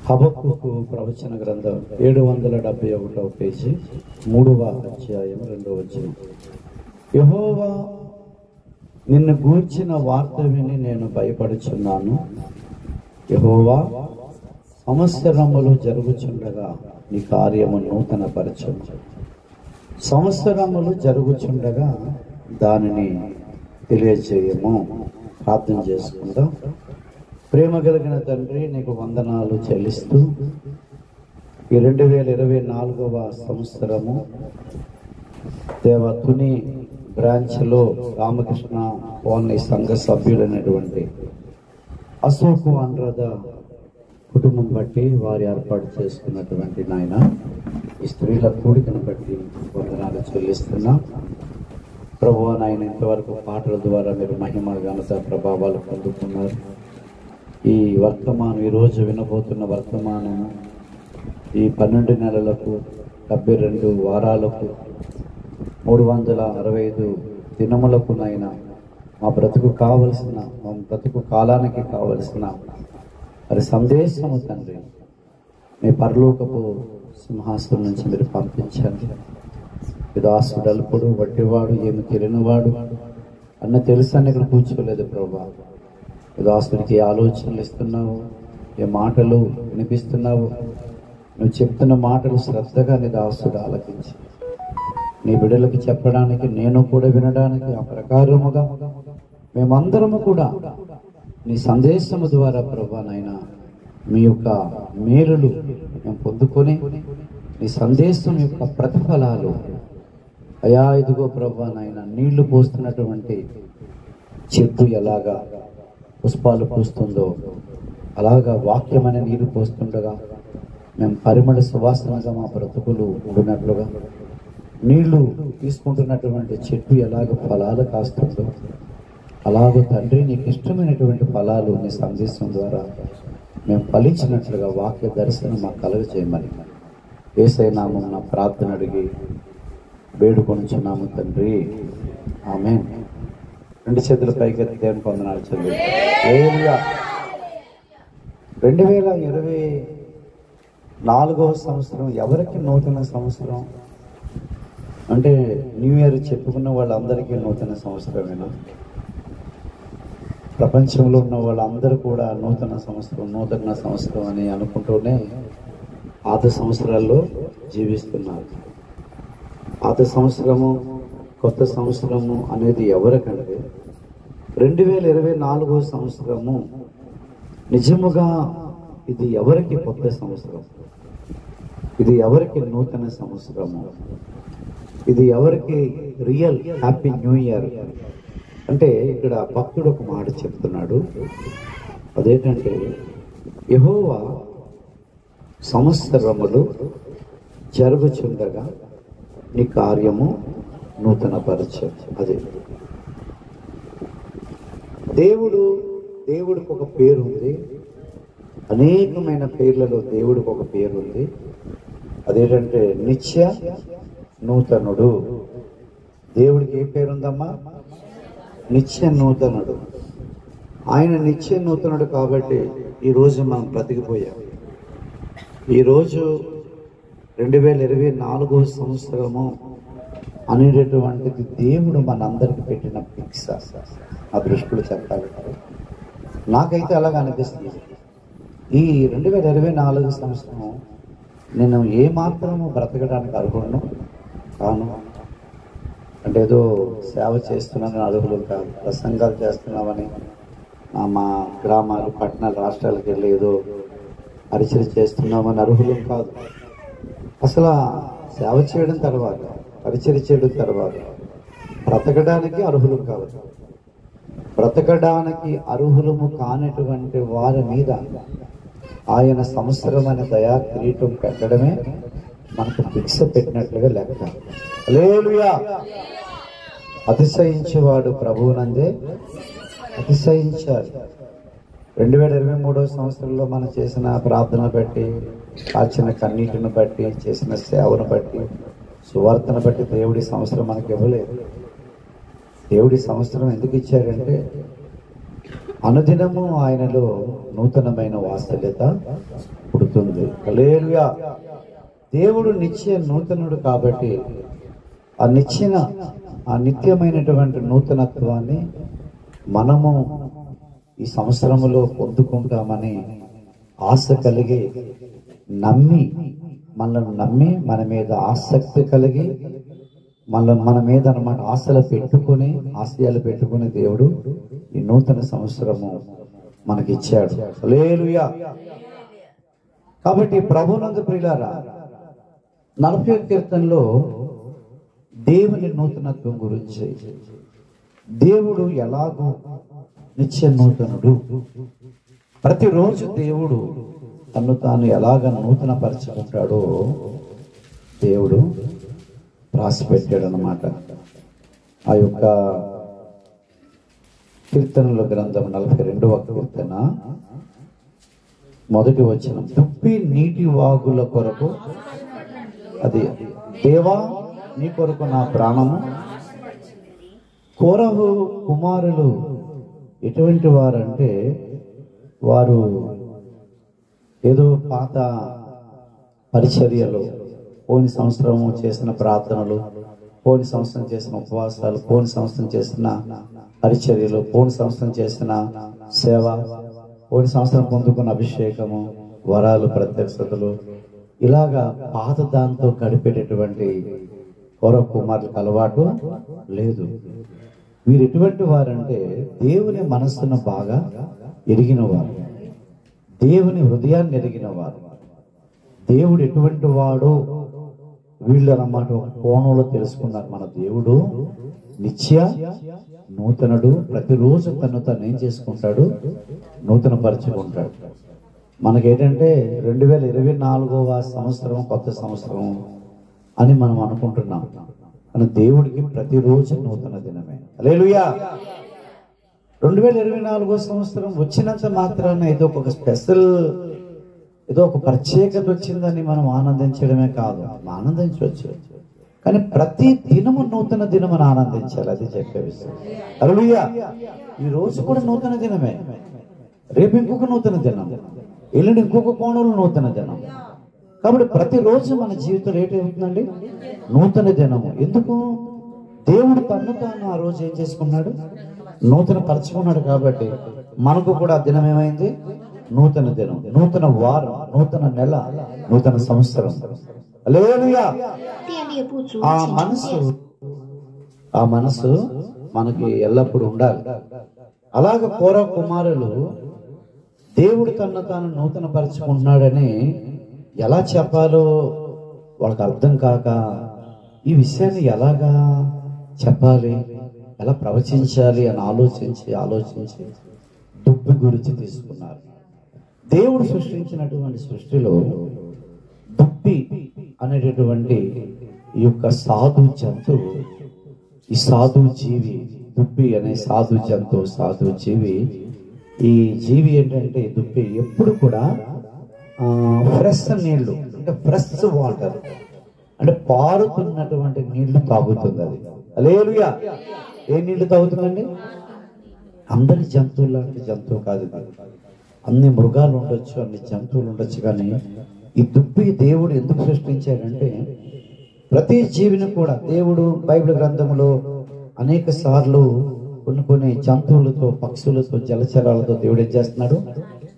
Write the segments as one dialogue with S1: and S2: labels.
S1: హబక్కూకు ప్రవచన గ్రంథం 771వ పేజీ 3వ అధ్యాయం 2వ వచనం. యెహోవా నిన్ను గూర్చిన వార్త విని నేను భయపడుచున్నాను. యెహోవా సంవత్సరములు జరుగుచుండగా నీ కార్యము నూతన పరచు. సంవత్సరములు జరుగుచుండగా దానిని తెలియజేయము. ప్రార్థన చేసుకుందాం. ప్రేమ కలిగిన తండ్రి, నీకు వందనాలు చెల్లిస్తూ ఈ 2024వ సంవత్సరము తుని బ్రాంచ్లో రామకృష్ణ కోని సంఘ సభ్యులైనటువంటి అశోక్ అనురాధ కుటుంబం బట్టి వారు ఏర్పాటు చేసుకున్నటువంటి నాయన ఈ స్త్రీల కూడికను బట్టి వందనాలు చెల్లిస్తున్నాం. ప్రభువా నాయన, ఇంతవరకు పాటల ద్వారా మీరు మహిమ ఘనత ప్రభావాలు పొందుతున్నారు. ఈ వర్తమానం, ఈరోజు వినబోతున్న వర్తమానము ఈ 12 నెలలకు 72 వారాలకు 365 దినములకు నైనా మా బ్రతుకు కాలానికి కావలసిన మరి సందేశము తండ్రి మీ పరలోకపు సింహాసనం నుంచి మీరు పంపించండి. దాసుడు అల్పుడు, వడ్డివాడు, ఏమి తెలియనివాడు అన్న తెలుసని ఇక్కడ కూర్చోలేదు ప్రభా. దాసుడికి ఏ ఆలోచనలు ఇస్తున్నావు, ఏ మాటలు వినిపిస్తున్నావు, నువ్వు చెప్తున్న మాటలు శ్రద్ధగా నీ దాసుడు ఆలకించి నీ బిడ్డలకి చెప్పడానికి, నేను కూడా వినడానికి ఆ ప్రకారముగా మేమందరము కూడా నీ సందేశము ద్వారా ప్రభా నాయన మీ యొక్క మేలులు మేము పొందుకొని నీ సందేశం యొక్క ప్రతిఫలాలు అయా ఇదిగో ప్రభా నాయన నీళ్లు పోస్తున్నటువంటి చెట్టు ఎలాగా పుష్పాలు పూస్తుందో అలాగా వాక్యం అనే నీరు పోస్తుండగా మేము పరిమళ సువాసనగా మా బ్రతుకులు ఉండినట్లుగా నీళ్లు తీసుకుంటున్నటువంటి చెట్టు ఎలాగ ఫలాలు కాస్తుందో అలాగో తండ్రి నీకు ఇష్టమైనటువంటి ఫలాలు నీ సందేశం ద్వారా మేము ఫలించినట్లుగా వాక్య దర్శనం మాకు కలుగ చేయమని యేసయ్య నామమున నా ప్రార్థన అడిగి వేడుకొనుచున్నాము తండ్రి, ఆమేన్. 2 చేతుల పైకెత్తి దేవుని వందనాలు చెల్లి. 2024వ సంవత్సరం ఎవరికి నూతన సంవత్సరం అంటే న్యూ ఇయర్ చెప్పుకున్న వాళ్ళందరికీ నూతన సంవత్సరమేనా? ప్రపంచంలో ఉన్న వాళ్ళందరూ కూడా నూతన సంవత్సరం అని అనుకుంటూనే పాత సంవత్సరాల్లో జీవిస్తున్నారు. పాత సంవత్సరము, కొత్త సంవత్సరము అనేది ఎవరికంటే 2024వ సంవత్సరము నిజముగా ఇది ఎవరికి కొత్త సంవత్సరం, ఇది ఎవరికి నూతన సంవత్సరము, ఇది ఎవరికి రియల్ హ్యాపీ న్యూ ఇయర్ అంటే ఇక్కడ భక్తుడు ఒక మాట చెప్తున్నాడు. అదేంటంటే యెహోవా సంవత్సరములు జరుగుచుండగా నీ కార్యము నూతన పరచు. అదే దేవుడికి ఒక పేరు ఉంది. అనేకమైన పేర్లలో దేవుడికి ఒక పేరు ఉంది. అదేంటంటే నిత్య నూతనుడు. దేవుడికి ఏ పేరు ఉందమ్మా? నిత్య నూతనుడు. ఆయన నిత్య నూతనుడు కాబట్టి ఈరోజు మనం బ్రతికిపోయాం. ఈరోజు 2024వ సంవత్సరము అనేటటువంటిది దేవుడు మనందరికి పెట్టిన భిక్ష. ఆ దృష్టిలో చెప్పాలి, నాకైతే అలాగా అనిపిస్తుంది. ఈ 2024 సంవత్సరం నేను ఏమాత్రము బ్రతకడానికి అర్హుడును కాను. అంటే ఏదో సేవ చేస్తున్నానని అర్హులు కాదు, ప్రసంగాలు చేస్తున్నామని మా గ్రామాలు, పట్టణాలు, రాష్ట్రాలకు వెళ్ళి ఏదో పరిచయం చేస్తున్నామని అర్హులు కాదు. అసలు సేవ చేయడం తర్వాత, పరిచయం చేయడం తర్వాత బ్రతకడానికి అర్హులు కావచ్చు. బ్రతకడానికి అర్హులము కానటువంటి వారి మీద ఆయన సంవత్సరమైన దయా కిరీటం పెట్టడమే మనకు భిక్ష పెట్టినట్లుగా లెక్క. హల్లెలూయా. అతిశయించేవాడు ప్రభువునందే అతిశయించాలి. 2023వ సంవత్సరంలో మనం చేసిన ప్రార్థన బట్టి, కాచిన కన్నీటిని బట్టి, చేసిన సేవను బట్టి, సువార్తను బట్టి దేవుడి సంవత్సరం మనకి ఇవ్వలేదు. దేవుడి సంవత్సరం ఎందుకు ఇచ్చాడంటే అనుదినము ఆయనలో నూతనమైన వాత్సల్యత పుడుతుంది. హల్లెలూయా. దేవుడు నిత్య నూతనుడు కాబట్టి ఆ నిత్యమైనటువంటి నూతనత్వాన్ని మనము ఈ సంవత్సరములో పొందుకుంటామని ఆశ కలిగి మనల్ని నమ్మి మన మీద ఆసక్తి కలిగి మన మీద అన్నమాట ఆశయాలు పెట్టుకుని దేవుడు ఈ నూతన సంవత్సరము మనకిచ్చాడు. హల్లెలూయా. కాబట్టి ప్రభునందు ప్రియులారా, 40వ కీర్తనలో దేవుని నూతనత్వం గురించి, దేవుడు ఎలాగో నిత్య నూతనుడు, ప్రతిరోజు దేవుడు తను తాను ఎలాగ నూతన పరచుకుంటాడో దేవుడు రాసిపెట్టాడు అన్నమాట. ఆ యొక్క కీర్తనల గ్రంథం 42వ కీర్తన మొదటి వచనం, దుప్పి నీటి వాగుల కొరకు, అది దేవా నీ కొరకు నా ప్రాణము. కోరహు కుమారులు ఎటువంటి వారంటే, వారు ఏదో పాత పరిచర్యలు, పోయిన సంవత్సరం చేసిన ప్రార్థనలు, పోయిన సంవత్సరం చేసిన ఉపవాసాలు, పోయిన సంవత్సరం చేసిన పరిచర్యలు, పోయిన సంవత్సరం చేసిన సేవ, పోయిన సంవత్సరం పొందుకున్న అభిషేకము, వరాలు, ప్రత్యక్షతలు, ఇలాగా పాత దాంతో గడిపేటటువంటి కౌరవ కుమారులకు అలవాటు లేదు. వీరు ఎటువంటి వారంటే దేవుని మనస్సును బాగా ఎరిగిన వారు, దేవుని హృదయాన్ని ఎరిగిన వారు. దేవుడు ఎటువంటి వాడో వీళ్ళు అన్నమాట ఒక కోణంలో తెలుసుకున్నారు. మన దేవుడు నిత్య నూతనుడు, ప్రతిరోజు తను ఏం చేసుకుంటాడు, నూతన పరుచుకుంటాడు. మనకేంటంటే 2024వ సంవత్సరం కొత్త సంవత్సరం అని మనం అనుకుంటున్నాం, కానీ దేవుడికి ప్రతిరోజు నూతన దినమే. హల్లెలూయా. 2024వ సంవత్సరం వచ్చినంత మాత్రాన ఏదో ఒక స్పెషల్, ఏదో ఒక ప్రత్యేకత వచ్చిందని మనం ఆనందించడమే కాదు, ఆనందించవచ్చు, కానీ ప్రతి దినము నూతన దినమని ఆనందించాలి. అది చెప్పే విషయం. హల్లెలూయా. ఈ రోజు కూడా నూతన దినమే, రేపు ఇంకొక నూతన దినం, ఎల్లుండి ఇంకొక కోణంలో నూతన దినం. కాబట్టి ప్రతిరోజు మన జీవితంలో ఏంటవుతుందండి, నూతన దినము. ఎందుకు? దేవుడు తను తాను ఆ రోజు ఏం చేసుకున్నాడు, నూతన పరచుకున్నాడు. కాబట్టి మనకు కూడా ఆ దినం ఏమైంది, నూతన దినం, నూతన వారం, నూతన నెల, నూతన సంవత్సరం. హల్లెలూయా. ఆ మనసు మనకి ఎల్లప్పుడూ ఉండాలి. అలాగ కోర కుమారులు దేవుడు తను తాను నూతన పరచుకుంటున్నాడని ఎలా చెప్పాలో వాళ్ళకి అర్థం కాక, ఈ విషయాన్ని ఎలాగా చెప్పాలి, ఎలా ప్రవచించాలి అని ఆలోచించి దుప్పి గురించి తీసుకున్నారు. దేవుడు సృష్టించినటువంటి సృష్టిలో దుప్పి అనేటటువంటి ఈ యొక్క సాధు జంతువు, ఈ సాధు జీవి, దుప్పి అనే సాధు జంతువు, సాధు జీవి. ఈ జీవి ఏంటంటే దుప్పి ఎప్పుడు కూడా ఫ్రెష్ నీళ్లు, అంటే ఫ్రెష్ వాటర్, అంటే పారుతున్నటువంటి నీళ్లు తాగుతుంది. అది హల్లెలూయా. ఏ నీళ్లు తాగుతుందండి? అందరి జంతువులు లాంటి జంతువు కాదు, అన్ని మృగాలు ఉండొచ్చు, అన్ని జంతువులు ఉండొచ్చు, కానీ ఈ దుప్పి దేవుడు ఎందుకు సృష్టించాడంటే, ప్రతి జీవిని కూడా దేవుడు బైబిల్ గ్రంథంలో అనేక సార్లు కొన్ని జంతువులతో, పక్షులతో, జలచరాలతో దేవుడు ఏం చేస్తున్నాడు,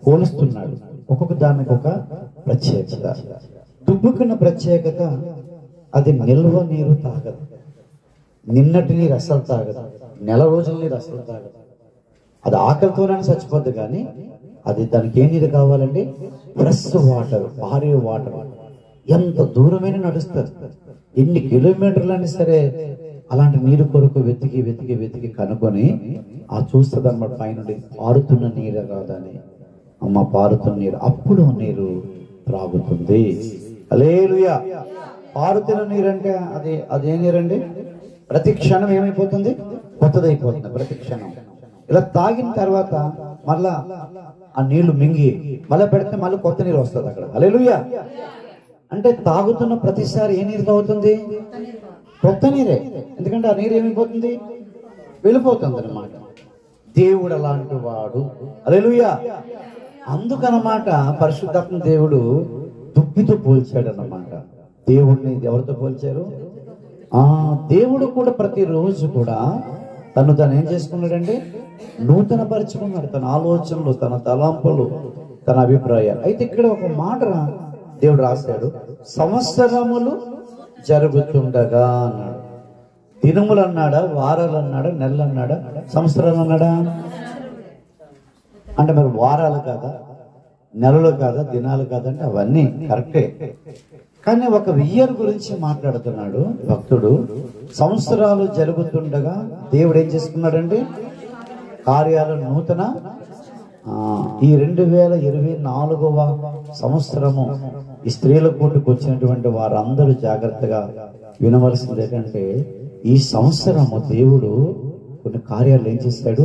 S1: పోలుస్తున్నాడు. ఒక్కొక్క దానికి ఒక ప్రత్యేకత. దుబ్బుకున్న ప్రత్యేకత, అది నిల్వ నీరు తాగదు, నిన్నటి నీరు అసలు తాగదు, నెల రోజుల నీరు అసలు తాగదు. అది ఆకలితోనే చచ్చిపోద్ది, కానీ అది దానికి ఏ నీరు కావాలంటే ఫ్రెష్ వాటర్, భారీ వాటర్. ఎంత దూరమైన నడుస్తారు, ఎన్ని కిలోమీటర్లైనా సరే అలాంటి నీరు కొరకు వెతికి కనుక్కొని ఆ చూస్తుంది అన్నమాట పైన పారుతున్న నీరు కాదని, అమ్మ పారుతున్న నీరు, అప్పుడు నీరు త్రాగుతుంది. హల్లెలూయా. పారుతున్న నీరు అంటే అదే నీరండి, ప్రతి క్షణం ఏమైపోతుంది, కొత్తదైపోతుంది. ప్రతి క్షణం ఇలా తాగిన తర్వాత మళ్ళా ఆ నీళ్లు మింగి మళ్ళీ పెడితే మళ్ళీ కొత్త నీరు వస్తుంది అక్కడ. హల్లెలూయా. అంటే తాగుతున్న ప్రతిసారి ఏ నీరు తాగుతుంది, కొత్త నీరే. ఎందుకంటే ఆ నీరు ఏమైపోతుంది, వెళ్ళిపోతుంది అన్నమాట. దేవుడు అలాంటి వాడు. హల్లెలూయా. అందుకనమాట పరిశుద్ధాత్మ దేవుడు దుప్పితో పోల్చాడు అన్నమాట. దేవుడిని ఎవరితో పోల్చారు? దేవుడు కూడా ప్రతిరోజు కూడా తను ఏం చేసుకున్నాడంటే నూతన పరుచుకున్నాడు. తన ఆలోచనలు, తన తలంపులు, తన అభిప్రాయాలు. అయితే ఇక్కడ ఒక మాట దేవుడు రాశాడు, సంవత్సరములు జరుగుతుండగా అన్నాడు. దినములు అన్నాడా, వారాలు అన్నాడా, నెలలు అన్నాడా, సంవత్సరాలు అన్నాడా? అంటే మరి వారాలు కాదా, నెలలు కాదా, దినాలు కాదంటే అవన్నీ కరెక్టే. కానీ ఒక ఇయర్ గురించి మాట్లాడుతున్నాడు భక్తుడు. సంవత్సరాలు జరుగుతుండగా దేవుడు ఏం చేసుకున్నాడండి? కార్యాలు నూతన. ఈ 2024వ సంవత్సరము ఈ స్త్రీల కోటుకు వచ్చినటువంటి వారందరూ జాగ్రత్తగా వినవలసింది ఏంటంటే, ఈ సంవత్సరము దేవుడు కొన్ని కార్యాలు ఏం చేశాడు?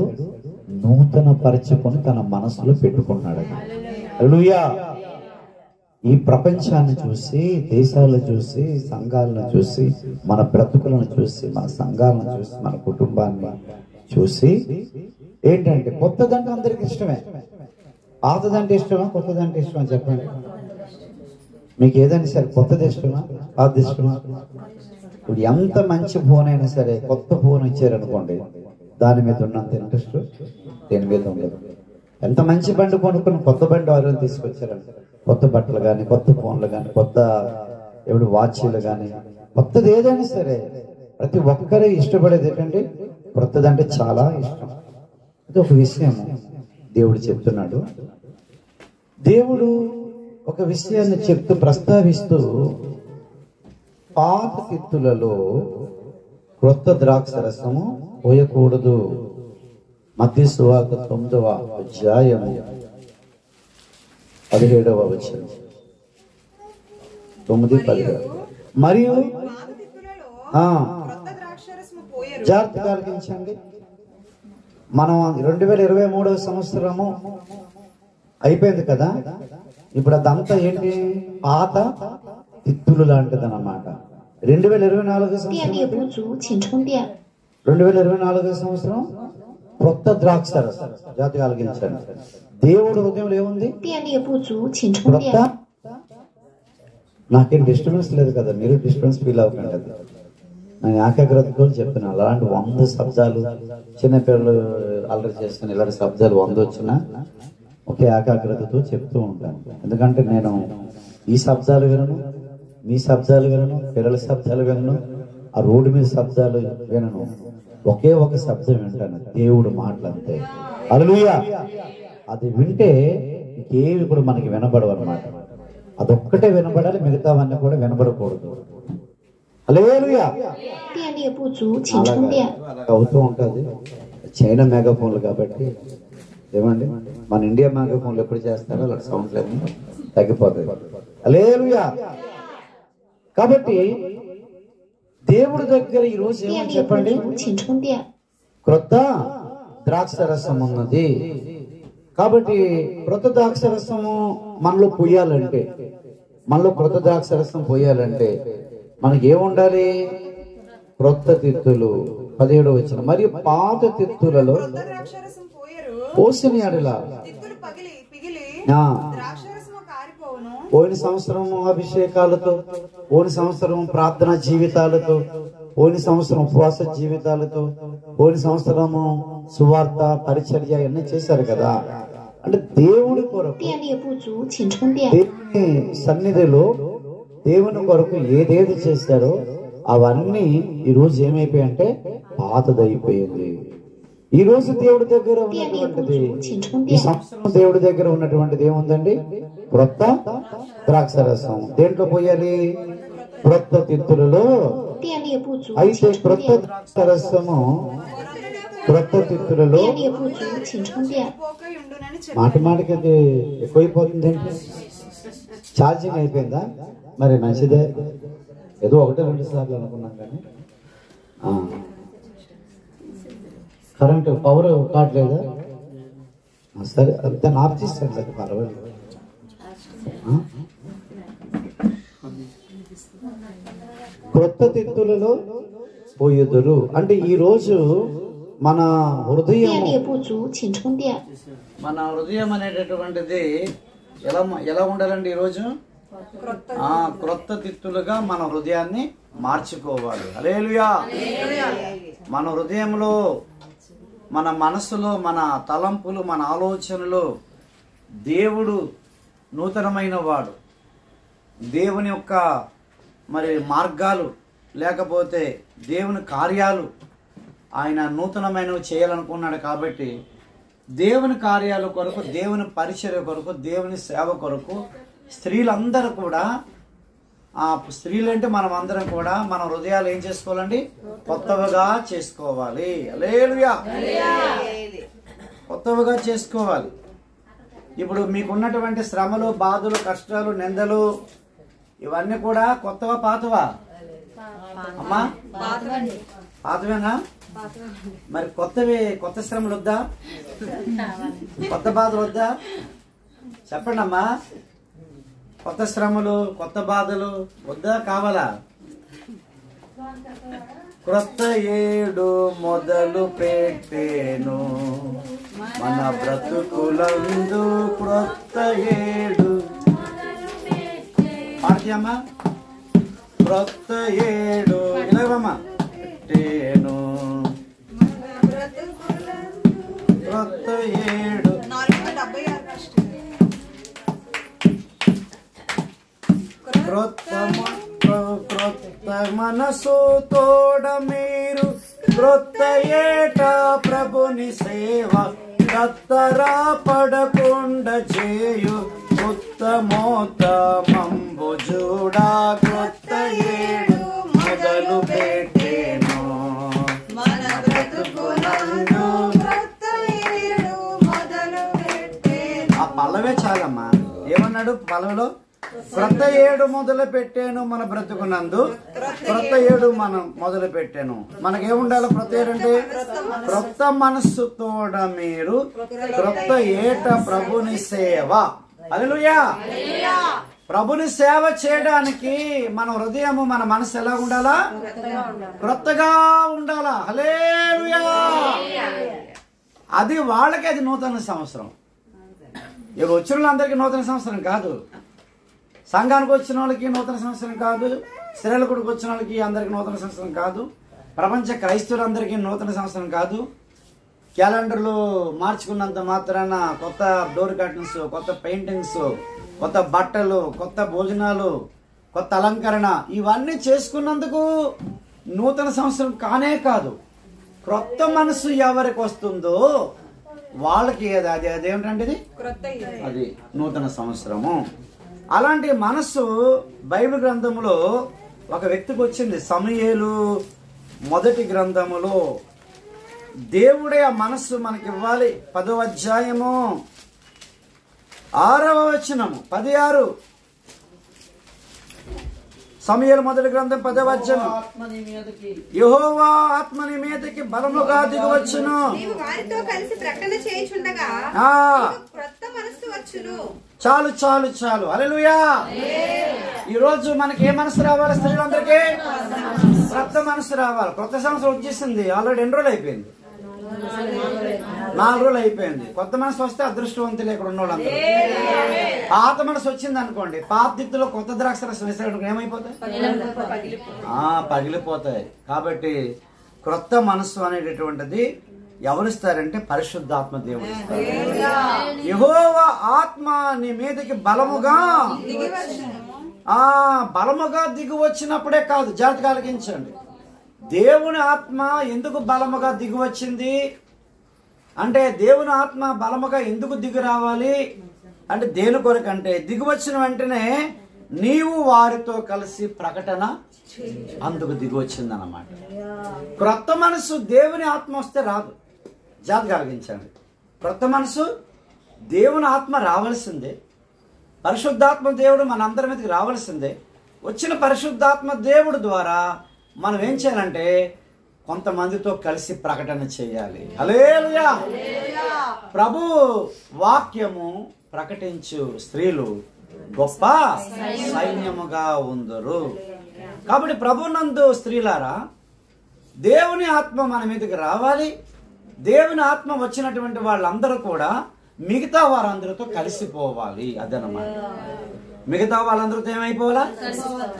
S1: నూతన పరచుకొని తన మనసులో పెట్టుకున్నాడు. హల్లెలూయా. ఈ ప్రపంచాన్ని చూసి, దేశాలను చూసి, సంఘాలను చూసి, మన బ్రతుకులను చూసి, మన సంఘాలను చూసి, మన కుటుంబాన్ని చూసి ఏంటంటే కొత్తదంటే అందరికి ఇష్టమే. పాతదంటే ఇష్టమా, కొత్తదంటే ఇష్టమా? చెప్పండి. మీకు ఏదైనా సరే కొత్తది ఇష్టమా, పాతది ఇష్టమా? ఇప్పుడు ఎంత మంచి ఫోన్ అయినా సరే కొత్త ఫోన్ ఇచ్చారనుకోండి, దాని మీద ఉన్నంత ఇంట్రెస్ట్ దేని మీద ఉండదు. ఎంత మంచి బండి కొనుక్కుని కొత్త బండి ఎవరైనా తీసుకొచ్చారంటే, కొత్త బట్టలు కానీ, కొత్త ఫోన్లు కానీ, కొత్త వాచీలు కానీ, కొత్తది ఏదైనా సరే ప్రతి ఒక్కరే ఇష్టపడేది ఏంటంటే కొత్తదంటే చాలా ఇష్టం. ఇది ఒక విషయం దేవుడు చెప్తున్నాడు. దేవుడు ఒక విషయాన్ని చెప్తూ ప్రస్తావిస్తూ, పాత తిత్తులలో క్రొత్త ద్రాక్ష రసము పోయకూడదు. మత్తయి సువార్త 9వ అధ్యాయము 17వ వచనం, 9-10. మరియు జాగ్రత్త కలిగించండి. మనం 2023వ సంవత్సరము అయిపోయింది కదా. ఇప్పుడు అదంతా ఏంటి? పాత తిత్తులు లాంటిది అన్నమాట. 2024 సంవత్సరం కొత్త ద్రాక్ష రసం. జాగ్రత్త కలిగించండి. దేవుడు హృదయంలో ఏముంది? కొత్త. నాకేం డిస్టర్బెన్స్ లేదు కదా, మీరు డిస్టర్బెన్స్ ఫీల్ అవ్వకండి. నేను ఏకాగ్రతతో చెప్తున్నాను. అలాంటి 100 శబ్దాలు, చిన్నపిల్లలు అల్లరి చేసుకుని ఇలాంటి శబ్దాలు 100 వచ్చినా ఒకే ఏకాగ్రతతో చెప్తూ ఉంటాను. ఎందుకంటే నేను ఈ శబ్దాలు వినను, మీ శబ్దాలు వినను, పిల్లల శబ్దాలు వినను, ఆ రోడ్డు మీద శబ్దాలు వినను. ఒకే ఒక శబ్దం వింటాను, దేవుడు మాటలంతే. హల్లెలూయా. అది వింటే ఇంకేవి కూడా మనకి వినబడవు అన్నమాట. అదొక్కటే వినబడాలి, మిగతావన్నీ కూడా వినబడకూడదు. హల్లెలూయా. అవుతూ ఉంటది. చైనా మెగాఫోన్లు కాబట్టి ఏమండి, మన ఇండియా మెగాఫోన్లు ఎప్పుడు చేస్తారో అలాంటి సౌండ్లు అన్ని తగ్గిపోతాయి. హల్లెలూయా. కాబట్టి దేవుడి దగ్గర ఈ రోజు ఏమని చెప్పండి? క్రొత్త ద్రాక్ష రసం ఉన్నది. కాబట్టి క్రొత్త ద్రాక్ష రసము మనలో పోయాలంటే, మనలో క్రొత్త ద్రాక్ష రసం పోయాలంటే మనకి ఏముండాలి? క్రొత్త తిత్తులు. 17వ వచనం. మరియు పాత తిత్తులలో పోసిన ఎడల పోయిన సంవత్సరం అభిషేకాలతో, పోయిన సంవత్సరం ప్రార్థనా జీవితాలతో, పోయిన సంవత్సరం ఉపవాస జీవితాలతో, పోయిన సంవత్సరము సువార్త పరిచర్య అన్నీ చేశారు కదా. అంటే దేవుడి కొరకు, దేవుని సన్నిధిలో దేవుని కొరకు ఏదేది చేశారో అవన్నీ ఈ రోజు ఏమైపోయాయంటే పాతదైపోయింది. ఈ రోజు దేవుడి దగ్గర ఉన్నటువంటిది, ఈ సంవత్సరం దేవుడి దగ్గర ఉన్నటువంటిది ఏముందండి? క్రొత్త ద్రాక్ష రసం. దేంట్లో పోయాలి? క్రొత్త తిత్తులలో. అయితే క్రొత్త ద్రాక్ష రసము క్రొత్త తిత్తులలో మాటికి అది ఎక్కువైపోతుంది. ఏంటి, ఛార్జింగ్ అయిపోయిందా? మరి మంచిదే, ఏదో 1-2 సార్లు అనుకున్నాం కానీ కరెంట్ పవర్ కావట్లేదా? సరే, అంతా ఆఫ్ చేస్తాను కదా, పర్వాలేదు. క్రొత్త తిత్తులలో పోయేదురు. అంటే ఈ రోజు మన హృదయం
S2: మన హృదయం అనేటటువంటిది ఎలా ఉండాలండి? ఈరోజు క్రొత్త తిత్తులుగా మన హృదయాన్ని మార్చుకోవాలి. హల్లెలూయా. మన హృదయంలో, మన మనసులో, మన తలంపులు, మన ఆలోచనలు దేవుడు నూతనమైన వాడు. దేవుని యొక్క మరి మార్గాలు లేకపోతే దేవుని కార్యాలు ఆయన నూతనమైనవి చేయాలనుకున్నాడు. కాబట్టి దేవుని కార్యాల కొరకు, దేవుని పరిచర్య కొరకు, దేవుని సేవ కొరకు స్త్రీలందరూ కూడా, స్త్రీలు అంటే మనం అందరం కూడా మన హృదయాలు ఏం చేసుకోవాలండి? కొత్తవిగా చేసుకోవాలి. హల్లెలూయా. కొత్తవిగా చేసుకోవాలి. ఇప్పుడు మీకున్నటువంటి శ్రమలు, బాధలు, కష్టాలు, నిందలు ఇవన్నీ కూడా కొత్తవా పాతవా అమ్మా? పాతవేనా? మరి కొత్త శ్రమలు వద్దా? కొత్త బాధలు వద్దా? చెప్పండి అమ్మా. కొత్త శ్రమలు, కొత్త బాధలు వద్దా? కావాలా? క్రొత్త ఏడు మొదలు పెట్టేను మన బ్రతుకులందు, క్రొత్త ఏడు పాడతీయమ్మా. క్రొత్త ఏడు ఇలాగమ్మా పెట్టేను, క్రొత్త ఏడు. క్రొత్త మనసు తోడ మీరు క్రొత్త ఏట ప్రభుని సేవ కత్తరా పడకుండా చేయు ఉత్తమోత్తమంబు చూడా. క్రొత్త ఏడు మొదలు పెట్టేను మన బ్రతుకులందు. ఆ పల్లవే చాలమ్మా. ఏమన్నాడు పల్లవిలో? క్రొత్త ఏడు మొదలు పెట్టాను మన బ్రతుకునందు. క్రొత్త ఏడు మనం మొదలు పెట్టాను. మనకేముండాలి? క్రొత్త ఏడు అంటే క్రొత్త మనస్సుతోడ మీరు క్రొత్త ఏట ప్రభుని సేవ. హల్లెలూయా. ప్రభుని సేవ చేయడానికి మన హృదయము, మన మనసు ఎలా ఉండాలా? క్రొత్తగా ఉండాలా. హల్లెలూయా. అది వాళ్ళకి అది నూతన సంవత్సరం. ఇప్పుడు వచ్చిన వాళ్ళందరికీ నూతన సంవత్సరం కాదు. సంఘానికి వచ్చిన వాళ్ళకి నూతన సంవత్సరం కాదు. స్త్రీల కొడుకు వచ్చిన వాళ్ళకి అందరికి నూతన సంవత్సరం కాదు. ప్రపంచ క్రైస్తవులందరికీ నూతన సంవత్సరం కాదు. క్యాలెండర్లు మార్చుకున్నంత మాత్రాన కొత్త డోర్ కర్టన్స్, కొత్త పెయింటింగ్స్, కొత్త బట్టలు, కొత్త భోజనాలు, కొత్త అలంకరణ ఇవన్నీ చేసుకున్నందుకు నూతన సంవత్సరం కానే కాదు. క్రొత్త మనసు ఎవరికి వస్తుందో వాళ్ళకి అదేమిటంటే అది నూతన సంవత్సరము. అలాంటి మనస్సు బైబిల్ గ్రంథములో ఒక వ్యక్తికి వచ్చింది. సమూయేలు మొదటి గ్రంథములో దేవుడే ఆ మనస్సు మనకి ఇవ్వాలి. 10వ అధ్యాయము 6వ వచనము 16. సమూయేలు మొదటి గ్రంథం 10వ అధ్యాయం. యెహోవా ఆత్మ నీ మీదకి బలముగా దిగివచ్చును. చాలు చాలు చాలు. హల్లెలూయా. ఈ రోజు మనకి ఏ మనసు రావాలి? స్త్రీలందరికీ క్రొత్త మనసు రావాలి. కొత్త సంవత్సరం వచ్చేసింది. ఆల్రెడీ ఎన్ని రోజులు అయిపోయింది? 4 రోజులు అయిపోయింది. కొత్త మనసు వస్తే అదృష్టవంతులు ఇక్కడ ఉన్న వాళ్ళందరూ. పాత మనసు వచ్చింది అనుకోండి, పాత దిత్తులో కొత్త ద్రాక్ష రసం వేసేటప్పుడు ఏమైపోతాయి? పగిలిపోతాయి. కాబట్టి క్రొత్త మనసు అనేటటువంటిది ఎవరిస్తారంటే పరిశుద్ధాత్మ దేవుడు ఇస్తారు. యెహోవా ఆత్మ నీ మీదకి బలముగా దిగి వచ్చినప్పుడే కాదు, జాగ్రత్త కలిగించండి. దేవుని ఆత్మ ఎందుకు బలముగా దిగి వచ్చింది అంటే, దేవుని ఆత్మ బలముగా ఎందుకు దిగి రావాలి అంటే దేని కొరకు అంటే, దిగి వచ్చిన వెంటనే నీవు వారితో కలిసి ప్రకటన అందుకు దిగి వచ్చింది అన్నమాట. క్రొత్త మనసు దేవుని ఆత్మ వస్తే రాదు. జాగ్రత్త కలిగించండి. క్రొత్త మనసు దేవుని ఆత్మ రావాల్సిందే. పరిశుద్ధాత్మ దేవుడు మన అందరి మీదకి రావాల్సిందే. వచ్చిన పరిశుద్ధాత్మ దేవుడు ద్వారా మనం ఏం చేయాలంటే కొంతమందితో కలిసి ప్రకటన చేయాలి. హల్లెలూయా. ప్రభు వాక్యము ప్రకటించు స్త్రీలు గొప్ప సైన్యముగా ఉందరు. కాబట్టి ప్రభునందు స్త్రీలారా, దేవుని ఆత్మ మన మీదకి రావాలి. దేవుని ఆత్మ వచ్చినటువంటి వాళ్ళందరూ కూడా మిగతా వారందరితో కలిసిపోవాలి. అదనమాట. మిగతా వాళ్ళందరితో ఏమైపోవాలా?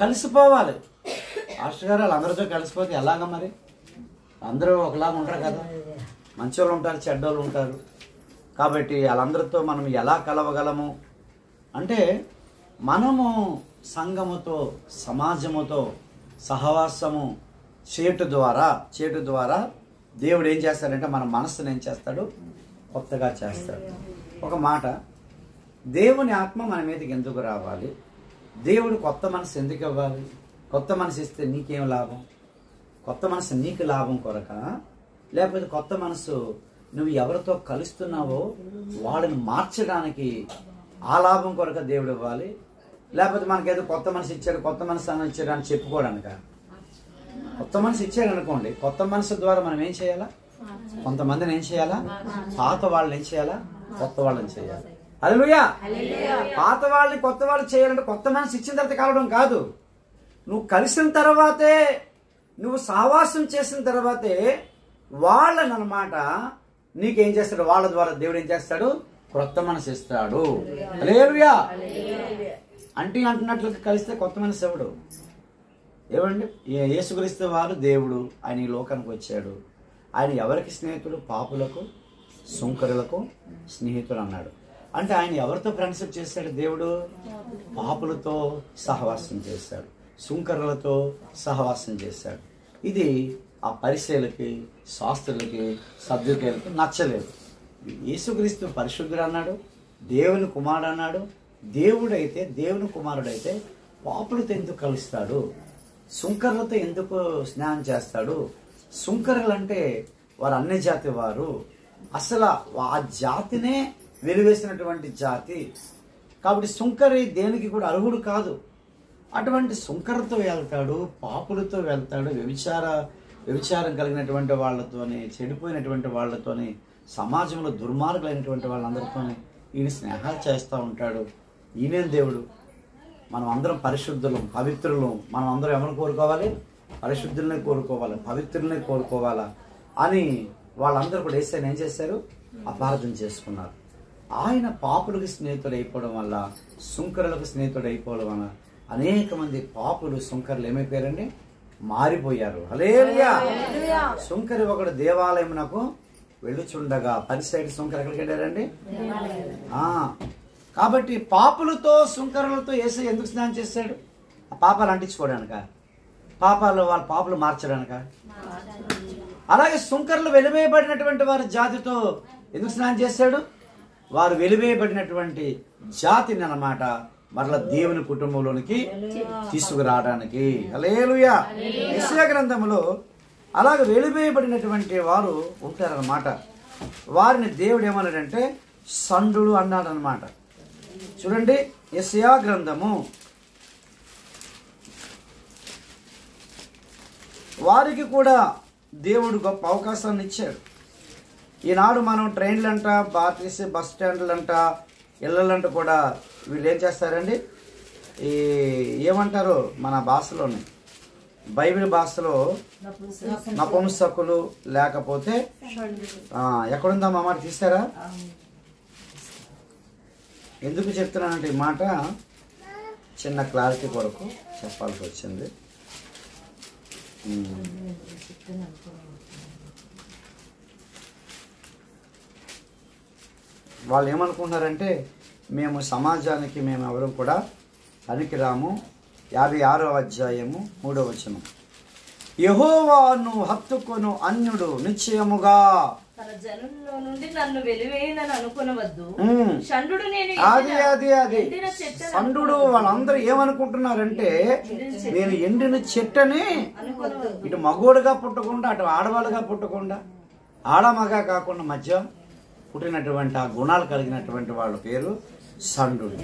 S2: కలిసిపోవాలి. పాస్టర్ గారు వాళ్ళందరితో కలిసిపోతే ఎలాగా మరి? అందరూ ఒకలాగా ఉంటారు కదా, మంచోళ్ళు ఉంటారు, చెడ్డోళ్ళు ఉంటారు. కాబట్టి వాళ్ళందరితో మనం ఎలా కలవగలము అంటే, మనము సంఘముతో, సమాజముతో సహవాసము చేటు ద్వారా దేవుడు ఏం చేస్తాడంటే మన మనస్సును ఏం చేస్తాడు? కొత్తగా చేస్తాడు. ఒక మాట, దేవుని ఆత్మ మన మీదకి ఎందుకు రావాలి? దేవుడు కొత్త మనసు ఎందుకు ఇవ్వాలి? కొత్త మనసు ఇస్తే నీకేం లాభం? కొత్త మనసు నీకు లాభం కొరక, లేకపోతే కొత్త మనసు నువ్వు ఎవరితో కలుస్తున్నావో వాళ్ళని మార్చడానికి ఆ లాభం కొరక దేవుడు ఇవ్వాలి? లేకపోతే మనకేదో కొత్త మనసు ఇచ్చాడు, కొత్త మనసు అని ఇచ్చాడు అని చెప్పుకోవడానిక? కొత్త మనసు ఇచ్చాడు అనుకోండి, కొత్త మనసు ద్వారా మనం ఏం చేయాలా? కొంతమందిని ఏం చేయాలా? పాత వాళ్ళని ఏం చేయాలా? కొత్త వాళ్ళని చేయాలి. హల్లెలూయా. పాత వాళ్ళని కొత్త వాళ్ళు చేయాలంటే కొత్త మనసు ఇచ్చిన తర్వాత కలవడం కాదు. నువ్వు కలిసిన తర్వాతే, నువ్వు సహవాసం చేసిన తర్వాతే వాళ్ళని అన్నమాట నీకేం చేస్తాడు? వాళ్ళ ద్వారా దేవుడు ఏం చేస్తాడు? కొత్త మనసు ఇస్తాడు. హల్లెలూయా. అంటున్నట్లుగా కలిస్తే కొత్త మనసు ఎవడు? ఏమండి? యేసుక్రీస్తు వారు దేవుడు, ఆయన ఈ లోకానికి వచ్చాడు. ఆయన ఎవరికి స్నేహితుడు? పాపులకు, సుంకరులకు స్నేహితుడు అన్నాడు. అంటే ఆయన ఎవరితో ఫ్రెండ్షిప్ చేశాడు? దేవుడు పాపులతో సహవాసం చేశాడు, సుంకరులతో సహవాసం చేశాడు. ఇది ఆ పరిసయ్యులకి, శాస్త్రులకి, సద్దుకైలకి నచ్చలేదు. యేసుక్రీస్తు పరిశుద్ధుడు అన్నాడు, దేవుని కుమారుడు అన్నాడు. దేవుడైతే, దేవుని కుమారుడైతే పాపులతో ఎందుకు కలుస్తాడు? సుంకరులతో ఎందుకు స్నానం చేస్తాడు? సుంకరులు అంటే వారు అన్ని జాతి వారు, అసలు ఆ జాతినే వెలివేసినటువంటి జాతి. కాబట్టి సుంకరి దేనికి కూడా అర్హుడు కాదు. అటువంటి సుంకరతో వెళ్తాడు, పాపులతో వెళ్తాడు, వ్యభిచారం కలిగినటువంటి వాళ్ళతోని, చెడిపోయినటువంటి వాళ్ళతోని, సమాజంలో దుర్మార్గులైనటువంటి వాళ్ళందరితోని ఈయన స్నేహాలు చేస్తూ ఉంటాడు. ఈయనేం దేవుడు? మనం అందరం పరిశుద్ధులం, పవిత్రులం. మనం అందరం ఎవరిని కోరుకోవాలి? పరిశుద్ధులనే కోరుకోవాలి, పవిత్రులనే కోరుకోవాలా అని వాళ్ళందరూ కూడా యేసుని ఏం చేశారు? అపార్థం చేసుకున్నారు. ఆయన పాపులకు స్నేహితుడు అయిపోవడం వల్ల, సుంకరులకు స్నేహితుడు అయిపోవడం వల్ల అనేక మంది పాపులు, సుంకరులు ఏమైపోయారండి? మారిపోయారు. హల్లెలూయా. సుంకరి ఒకడు దేవాలయమునకు వెళ్ళుచుండగా, పరిసయ్యుడు సుంకరు ఎక్కడికి వెళ్ళారండి? కాబట్టి పాపులతో, సుంకరులతో యేసు ఎందుకు స్నానం చేశాడు? ఆ పాపాలు అంటించుకోవడానిక? వాళ్ళ పాపులు మార్చడానిక? అలాగే సుంకరులు వెలివేయబడినటువంటి వారి జాతితో ఎందుకు స్నానం చేశాడు? వారు వెలివేయబడినటువంటి జాతిని అన్నమాట మరలా దేవుని కుటుంబంలోనికి తీసుకురావడానికి. హల్లెలూయా. యెషయా గ్రంథంలో అలాగే వెలివేయబడినటువంటి వారు ఉంటారన్నమాట. వారిని దేవుడు ఏమన్నాడంటే సండుడు అన్నాడనమాట. చూడండి, యెషయా గ్రంథము, వారికి కూడా దేవుడు గొప్ప అవకాశాన్ని ఇచ్చాడు. ఈనాడు మనం ట్రైన్లంట, ఆర్టీసీ బస్ స్టాండ్లంట, ఇళ్ళంట కూడా వీళ్ళు ఏం చేస్తారండి? ఏమంటారు మన భాషలోని, బైబిల్ భాషలో నపుంసకులు, లేకపోతే ఎక్కడుందా మా మాట తీస్తారా? ఎందుకు చెప్తున్నానంటే ఈ మాట చిన్న క్లారిటీ కొరకు చెప్పాల్సి వచ్చింది. వాళ్ళు ఏమనుకుంటున్నారంటే మేము సమాజానికి మేము ఎవరు కూడా పనికిరాము. 56వ అధ్యాయము 3వ వచనం, యెహోవాను హత్తుకొను అన్యుడు నిశ్చయముగా
S3: తన జనుల్లో నుండి నన్ను వెలివేయనని అనుకొనవద్దు.
S2: అది సండుడు. వాళ్ళందరూ ఏమనుకుంటున్నారంటే నేను ఎండిన చెట్టని, ఇటు మగోడుగా పుట్టకుండా, అటు ఆడవాళ్ళుగా పుట్టకుండా, ఆడమగా కాకుండా మధ్య పుట్టినటువంటి ఆ గుణాలు కలిగినటువంటి వాళ్ళ పేరు సండుడు.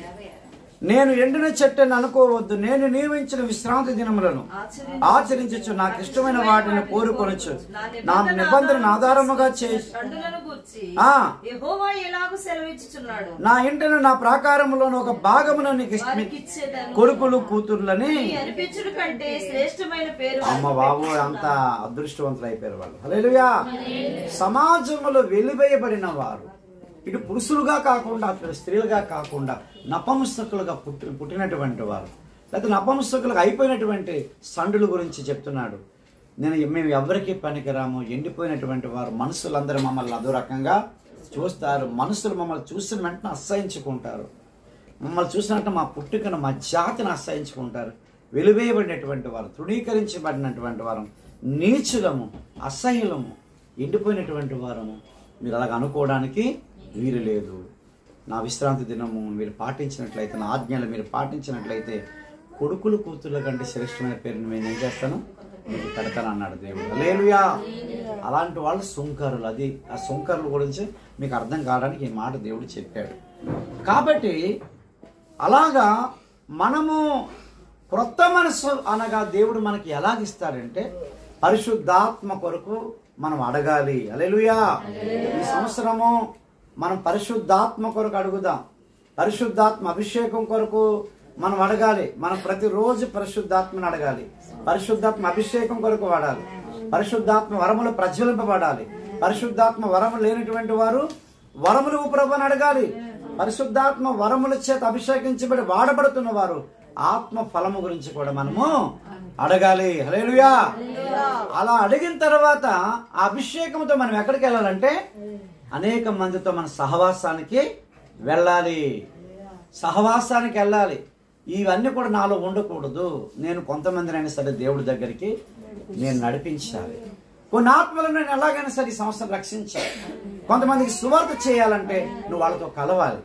S2: నేను ఎండిన చెట్టుని అనుకోవద్దు, నేను నియమించిన విశ్రాంతి దినములను ఆచరించచ్చు, నాకు ఇష్టమైన వాటిని కోరుకొనొచ్చు, నా నిబంధన ఆధారముగా చేసి నా ఇంటిని నా ప్రాకారములోని ఒక భాగమును నీకు కొడుకులు కూతుర్లని అమ్మ బాబు అంత అదృష్టవంతులు అయిపోయారు వాళ్ళు. హల్లెలూయా. సమాజంలో వెలివేయబడిన వారు, ఇటు పురుషులుగా కాకుండా అటు స్త్రీలుగా కాకుండా నపంసకులుగా పుట్టినటువంటి వారు, లేకపోతే నపంసకులుగా అయిపోయినటువంటి సండుల గురించి చెప్తున్నాడు. మేము ఎవరికి పనికిరాము, ఎండిపోయినటువంటి వారు. మనుషులందరూ మమ్మల్ని అదో రకంగా చూస్తారు. మనుషులు మమ్మల్ని చూసిన వెంటనే అసహించుకుంటారు. మమ్మల్ని చూసినట్టు మా పుట్టుకను, మా జాతిని అసహించుకుంటారు. వెలివేయబడినటువంటి వారు, తృణీకరించబడినటువంటి వారు, నీచులము, అసహ్యులము, ఎండిపోయినటువంటి వారము. మీరు అలాగ అనుకోవడానికి వీలు లేదు. నా విశ్రాంతి దినము మీరు పాటించినట్లయితే, నా ఆజ్ఞలు మీరు పాటించినట్లయితే కొడుకులు కూతుర్ల కంటే శ్రేష్టమైన పేరుని నేను ఏం చేస్తాను, మీకు పెడతాను అన్నాడు దేవుడు. హల్లెలూయా. అలాంటి వాళ్ళు సుంకరులు. అది ఆ సుంకరుల గురించి మీకు అర్థం కావడానికి ఈ మాట దేవుడు చెప్పాడు. కాబట్టి అలాగా మనము క్రొత్త మనసు అనగా దేవుడు మనకి ఎలాగిస్తాడంటే పరిశుద్ధాత్మ కొరకు మనం అడగాలి. హల్లెలూయా. ఈ సంవత్సరము మనం పరిశుద్ధాత్మ కొరకు అడుగుదాం. పరిశుద్ధాత్మ అభిషేకం కొరకు మనం అడగాలి. మనం ప్రతిరోజు పరిశుద్ధాత్మను అడగాలి. పరిశుద్ధాత్మ అభిషేకం కొరకు వాడాలి. పరిశుద్ధాత్మ వరములు ప్రజ్వలింపబడాలి. పరిశుద్ధాత్మ వరములు లేనటువంటి వారు వరములు ప్రభువుని అడగాలి. పరిశుద్ధాత్మ వరముల చేత అభిషేకించబడి వాడబడుతున్న వారు ఆత్మ ఫలము గురించి కూడా మనము అడగాలి. హల్లెలూయా. అలా అడిగిన తర్వాత ఆ అభిషేకంతో మనం ఎక్కడికి వెళ్ళాలంటే అనేక మందితో మన సహవాసానికి వెళ్ళాలి. సహవాసానికి వెళ్ళాలి. ఇవన్నీ కూడా నాలో ఉండకూడదు. నేను కొంతమందినైనా సరే దేవుడి దగ్గరికి నేను నడిపించాలి. కొన్ని ఆత్మలను నేను ఎలాగైనా సరే ఈ సంవత్సరం రక్షించాలి. కొంతమందికి సువార్త చేయాలంటే నువ్వు వాళ్ళతో కలవాలి.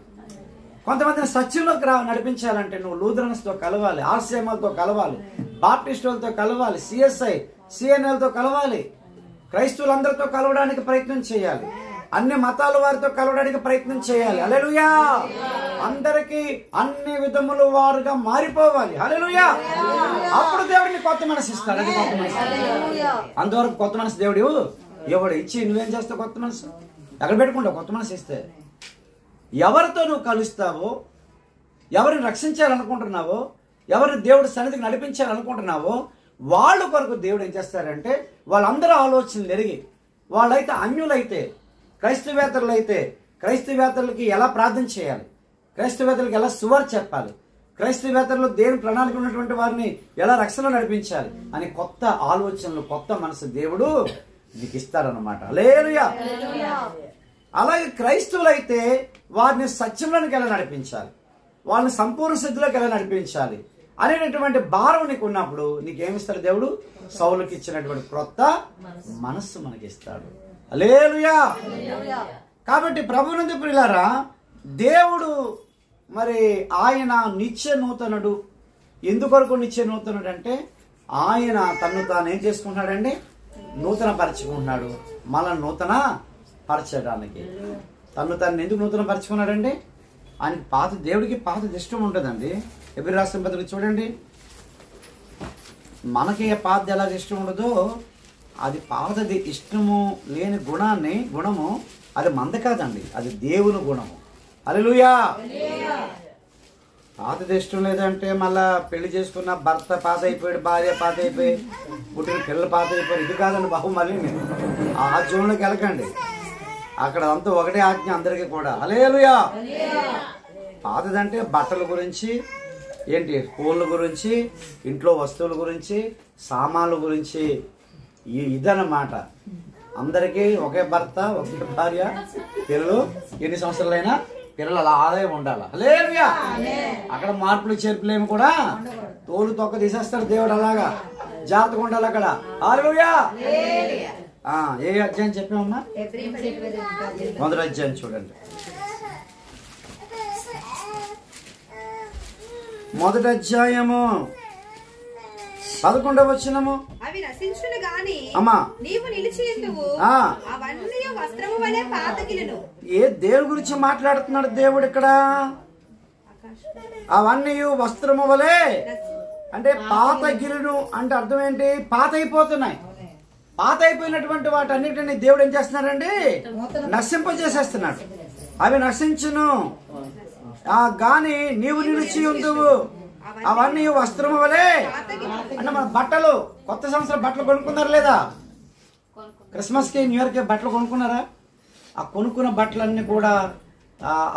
S2: కొంతమందిని సత్యంలోకి నడిపించాలంటే నువ్వు లూథరన్స్తో కలవాలి, ఆర్సీఎంలతో కలవాలి, బాప్టిస్టులతో కలవాలి, సిఎస్ఐ సిఎన్ఎల్తో కలవాలి. క్రైస్తవులందరితో కలవడానికి ప్రయత్నం చేయాలి. అన్ని మతాల వారితో కలవడానికి ప్రయత్నం చేయాలి. హల్లెలూయా. అందరికీ అన్ని విధములు వారుగా మారిపోవాలి. హల్లెలూయా. అప్పుడు దేవుడిని కొత్త మనసు ఇస్తాడు. అది కొత్త మనసు. అంతవరకు కొత్త మనసు దేవుడు ఎవడు ఇచ్చి నువ్వేం చేస్తావు? కొత్త మనసు ఎక్కడ పెట్టుకుంటావు? కొత్త మనసు ఇస్తే ఎవరితో నువ్వు కలుస్తావో, ఎవరిని రక్షించాలనుకుంటున్నావో, ఎవరిని దేవుడి సన్నిధికి నడిపించాలనుకుంటున్నావో వాళ్ళ కొరకు దేవుడు ఏం చేస్తారంటే వాళ్ళందరూ ఆలోచనలు ఎరిగి, వాళ్ళైతే అన్యులైతే, క్రైస్తవేతరులు అయితే క్రైస్తవేతరులకి ఎలా ప్రార్థన చేయాలి, క్రైస్తవేతరులకు ఎలా సువార్త చెప్పాలి, క్రైస్తవేతరులు దేవుని ప్రణాళిక ఉన్నటువంటి వారిని ఎలా రక్షణ నడిపించాలి అని కొత్త ఆలోచనలు, కొత్త మనసు దేవుడు నీకు ఇస్తారన్నమాట. హల్లెలూయా. అలాగే క్రైస్తవులైతే వారిని సత్యంలోనికి ఎలా నడిపించాలి, వాళ్ళని సంపూర్ణ సిద్ధిలోకి ఎలా నడిపించాలి అనేటటువంటి భారం నీకు ఉన్నప్పుడు నీకేమిస్తాడు దేవుడు? సౌలుకి ఇచ్చినటువంటి క్రొత్త మనస్సు మనకి ఇస్తాడు. హల్లెలూయా. కాబట్టి ప్రభువునందు ప్రియులారా, దేవుడు మరి ఆయన నిత్య నూతనుడు. ఎందుకొరకు నిత్య నూతనుడు అంటే ఆయన తను తాను ఏం చేసుకుంటున్నాడండి? నూతన పరచుకుంటున్నాడు. మళ్ళా నూతన పరచడానికి తను తాను ఎందుకు నూతన పరచుకున్నాడండి? ఆయనకి పాత, దేవుడికి పాత ఇష్టం ఉంటుందండి. ఎబ్రీ రాష్ట్రం పత్రిక చూడండి. మనకి పాతది ఎలా ఇష్టం ఉండదో అది పాతది ఇష్టము లేని గుణము అది మంద కాదండి, అది దేవుని గుణము. హల్లెలూయా. పాతది ఇష్టం లేదంటే మళ్ళా పెళ్లి చేసుకున్న భర్త పాత అయిపోయాడు, భార్య పాత అయిపోయి, పుట్టిన పిల్లలు పాత అయిపోయారు. ఇది కాదండి బాబు. మళ్ళీ మీరు ఆ జోన్లోకి వెళ్ళకండి. అక్కడ అంతా ఒకటే ఆజ్ఞ అందరికీ కూడా. హల్లెలూయా. పాతదంటే బట్టల గురించి, ఏంటి ఫోన్ల గురించి, ఇంట్లో వస్తువుల గురించి, సామాన్ల గురించి, ఇదన్నమాట. అందరికీ ఒకే భర్త, ఒకే భార్య, పిల్లలు, ఎన్ని సంవత్సరాలైనా పిల్లలు అలా ఆదాయం ఉండాలి. హల్లెలూయా. అక్కడ మార్పులు చేర్పులేమి కూడా తోలు తొక్క తీసేస్తాడు దేవుడు. అలాగా జాగ్రత్తగా ఉండాలి అక్కడ. హల్లెలూయా. ఏ అధ్యాయం చెప్పామమ్మా? మొదటి అధ్యాయం చూడండి. మొదటి అధ్యాయము 11వ వచనము.
S4: అవి నశించును గాని
S2: అమ్మా
S4: నీవు నిలిచియుందువు, అవన్నీ వస్త్రము వలె పాతగిలును.
S2: ఏ దేవుడి గురించి మాట్లాడుతున్నాడు దేవుడు ఇక్కడ? అవన్నీ వస్త్రము వలె అంటే పాత గిరును అంటే అర్థం ఏంటి? పాత అయిపోతున్నాయి. పాత అయిపోయినటువంటి వాటన్నిటిని దేవుడు ఏం చేస్తున్నాడండి? నశింపజేసేస్తున్నాడు. అవి నశించును గాని నీవు నిలిచి ఉందువు. అవన్నీ వస్త్రము వలె అంటే మన బట్టలు, కొత్త సంవత్సరం బట్టలు కొనుక్కున్నారు లేదా? క్రిస్మస్ కి, న్యూ ఇయర్ కి బట్టలు కొనుక్కున్నారా? ఆ కొనుక్కున్న బట్టలన్నీ కూడా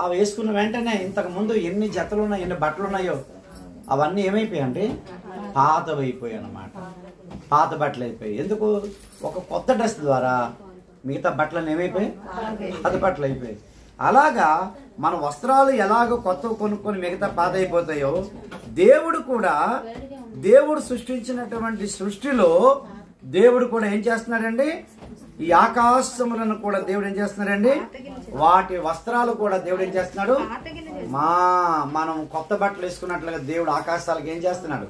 S2: అవి వేసుకున్న వెంటనే ఇంతకు ముందు ఎన్ని జతలు ఉన్నాయి, ఎన్ని బట్టలు ఉన్నాయో అవన్నీ ఏమైపోయాయండి? పాతవైపోయాయి అన్నమాట. పాత బట్టలు అయిపోయాయి. ఎందుకు? ఒక కొత్త డ్రెస్ ద్వారా మిగతా బట్టలన్నీ ఏమైపోయాయి? పాత బట్టలు అయిపోయాయి. అలాగా మన వస్త్రాలు ఎలాగో కొత్తవి కొనుక్కొని మిగతా పాత అయిపోతాయో, దేవుడు కూడా, దేవుడు సృష్టించినటువంటి సృష్టిలో దేవుడు కూడా ఏం చేస్తున్నాడండి? ఈ ఆకాశములను కూడా దేవుడు ఏం చేస్తున్నాడండి? వాటి వస్త్రాలు కూడా దేవుడు ఏం చేస్తున్నాడు? మనం కొత్త బట్టలు వేసుకున్నట్లుగా దేవుడు ఆకాశాలకు ఏం చేస్తున్నాడు?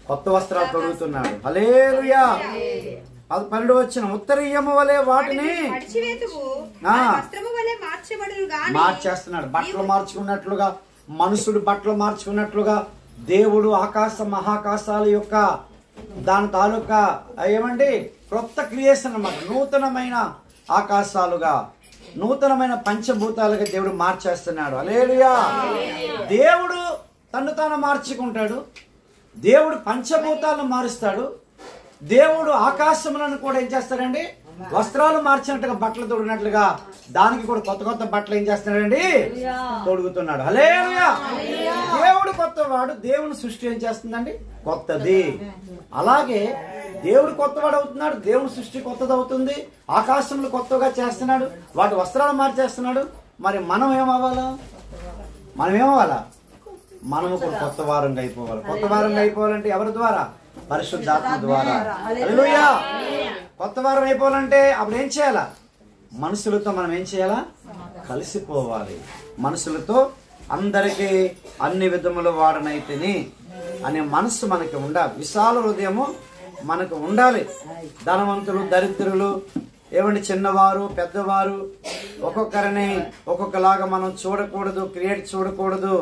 S2: కొత్త వస్త్రాలు తొడుగుతున్నాడు. హల్లెలూయా. 12 వచ్చిన ఉత్తరీయము వలె వాటిని మార్చేస్తున్నాడు. బట్టలు మార్చుకున్నట్లుగా, మనుషుడు బట్టలు మార్చుకున్నట్లుగా దేవుడు ఆకాశ మహాకాశాల యొక్క దాని తాలూకా ఏమండి? క్రొత్త క్రియేషన్ అన్నమాట. నూతనమైన ఆకాశాలుగా, నూతనమైన పంచభూతాలుగా దేవుడు మార్చేస్తున్నాడు. హల్లెలూయా. దేవుడు తను తాను మార్చుకుంటాడు. దేవుడు పంచభూతాలను మారుస్తాడు. దేవుడు ఆకాశములను కూడా ఏం చేస్తాడండి? వస్త్రాలు మార్చినట్టుగా, బట్టలు తొడిగినట్లుగా దానికి కూడా కొత్త కొత్త బట్టలు ఏం చేస్తున్నాడండి? తొడుగుతున్నాడు. హల్లెలూయా. దేవుడు కొత్తవాడు. దేవుని సృష్టి ఏం చేస్తుందండి? కొత్తది. అలాగే దేవుడు కొత్తవాడు అవుతున్నాడు. దేవుని సృష్టి కొత్తది అవుతుంది. ఆకాశంలో కొత్తగా చేస్తున్నాడు. వాటి వస్త్రాలు మార్చేస్తున్నాడు. మరి మనం ఏమవ్వాలా? మనము కూడా కొత్త వారంగా అయిపోవాలి. కొత్త వారంగా అయిపోవాలంటే ఎవరి ద్వారా? పరిశుద్ధాత్మ ద్వారా. హల్లెలూయా. కొత్త వారం అయిపోవాలంటే అప్పుడు ఏం చేయాలా? మనుషులతో మనం ఏం చేయాలా? కలిసిపోవాలి. మనుషులతో అందరికీ అన్ని విధములు వాడనైతిని అనే మనస్సు మనకి ఉండాలి. విశాల హృదయము మనకు ఉండాలి. ధనవంతులు, దరిద్రులు, ఏమండి, చిన్నవారు, పెద్దవారు, ఒక్కొక్కరిని ఒక్కొక్కలాగా మనం చూడకూడదు, క్రియేట్ చూడకూడదు.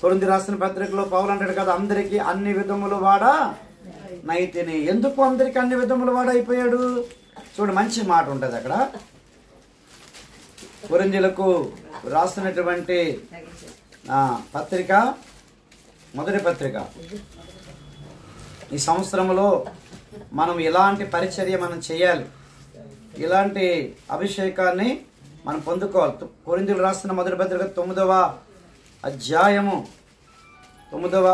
S2: కొరింథీ రాసిన పత్రికలో పౌలు అంటాడు కదా, అందరికీ అన్ని విధములు వాడా నైతిని. ఎందుకు అందరికి అన్ని విధములు వాడైపోయాడు? చూడు, మంచి మాట ఉంటుంది అక్కడ. కొరింథీలకు రాస్తున్నటువంటి పత్రిక, మొదటి పత్రిక. ఈ సంవత్సరంలో మనం ఎలాంటి పరిచర్య మనం చేయాలి, ఇలాంటి అభిషేకాన్ని మనం పొందుకోవాలి. కొరింథీయులు రాస్తున్న మొదటి పత్రిక 9వ అధ్యాయము 22వ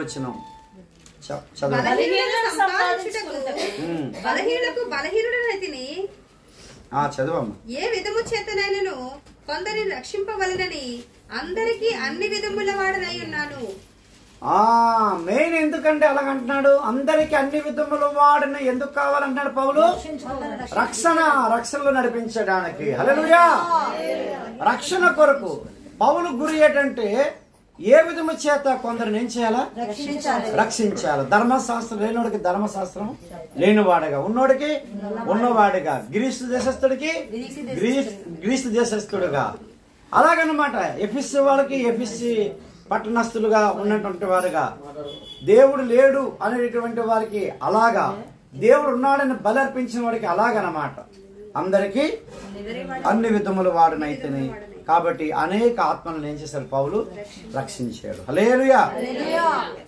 S2: వచనం చదవమ్మా.
S4: ఏ విధము చేతనైనను కొందరిని రక్షింపవలనని అందరికీ అన్ని విధముల వాడనై ఉన్నాను.
S2: మెయిన్ ఎందుకంటే అలాగంటున్నాడు? అందరికి అన్ని విధముల వాడిని ఎందుకు కావాలంటున్నాడు పౌలు? రక్షణలో నడిపించడానికి. హల్లెలూయా. రక్షణ కొరకు పౌలు గురి ఏంటంటే ఏ విధము చేత కొందరిని ఏం చేయాలా? రక్షించాలి. ధర్మశాస్త్రం లేనివాడికి ధర్మశాస్త్రం లేనివాడుగా, ఉన్నోడికి ఉన్నవాడిగా, గ్రీసు దేశస్థుడికి గ్రీసు దేశస్థుడుగా, అలాగనమాట. ఎఫెసు వాళ్ళకి ఎఫెసు పట్టణస్థులుగా ఉన్నటువంటి వారుగా, దేవుడు లేడు అనేటువంటి వారికి అలాగా, దేవుడు ఉన్నాడని బలి అర్పించిన వాడికి అలాగనమాట. అందరికీ అన్ని విధములు వాడునైతేనే. కాబట్టి అనేక ఆత్మలను ఏం చేశారు? పౌలు రక్షించాడు. హల్లెలూయా.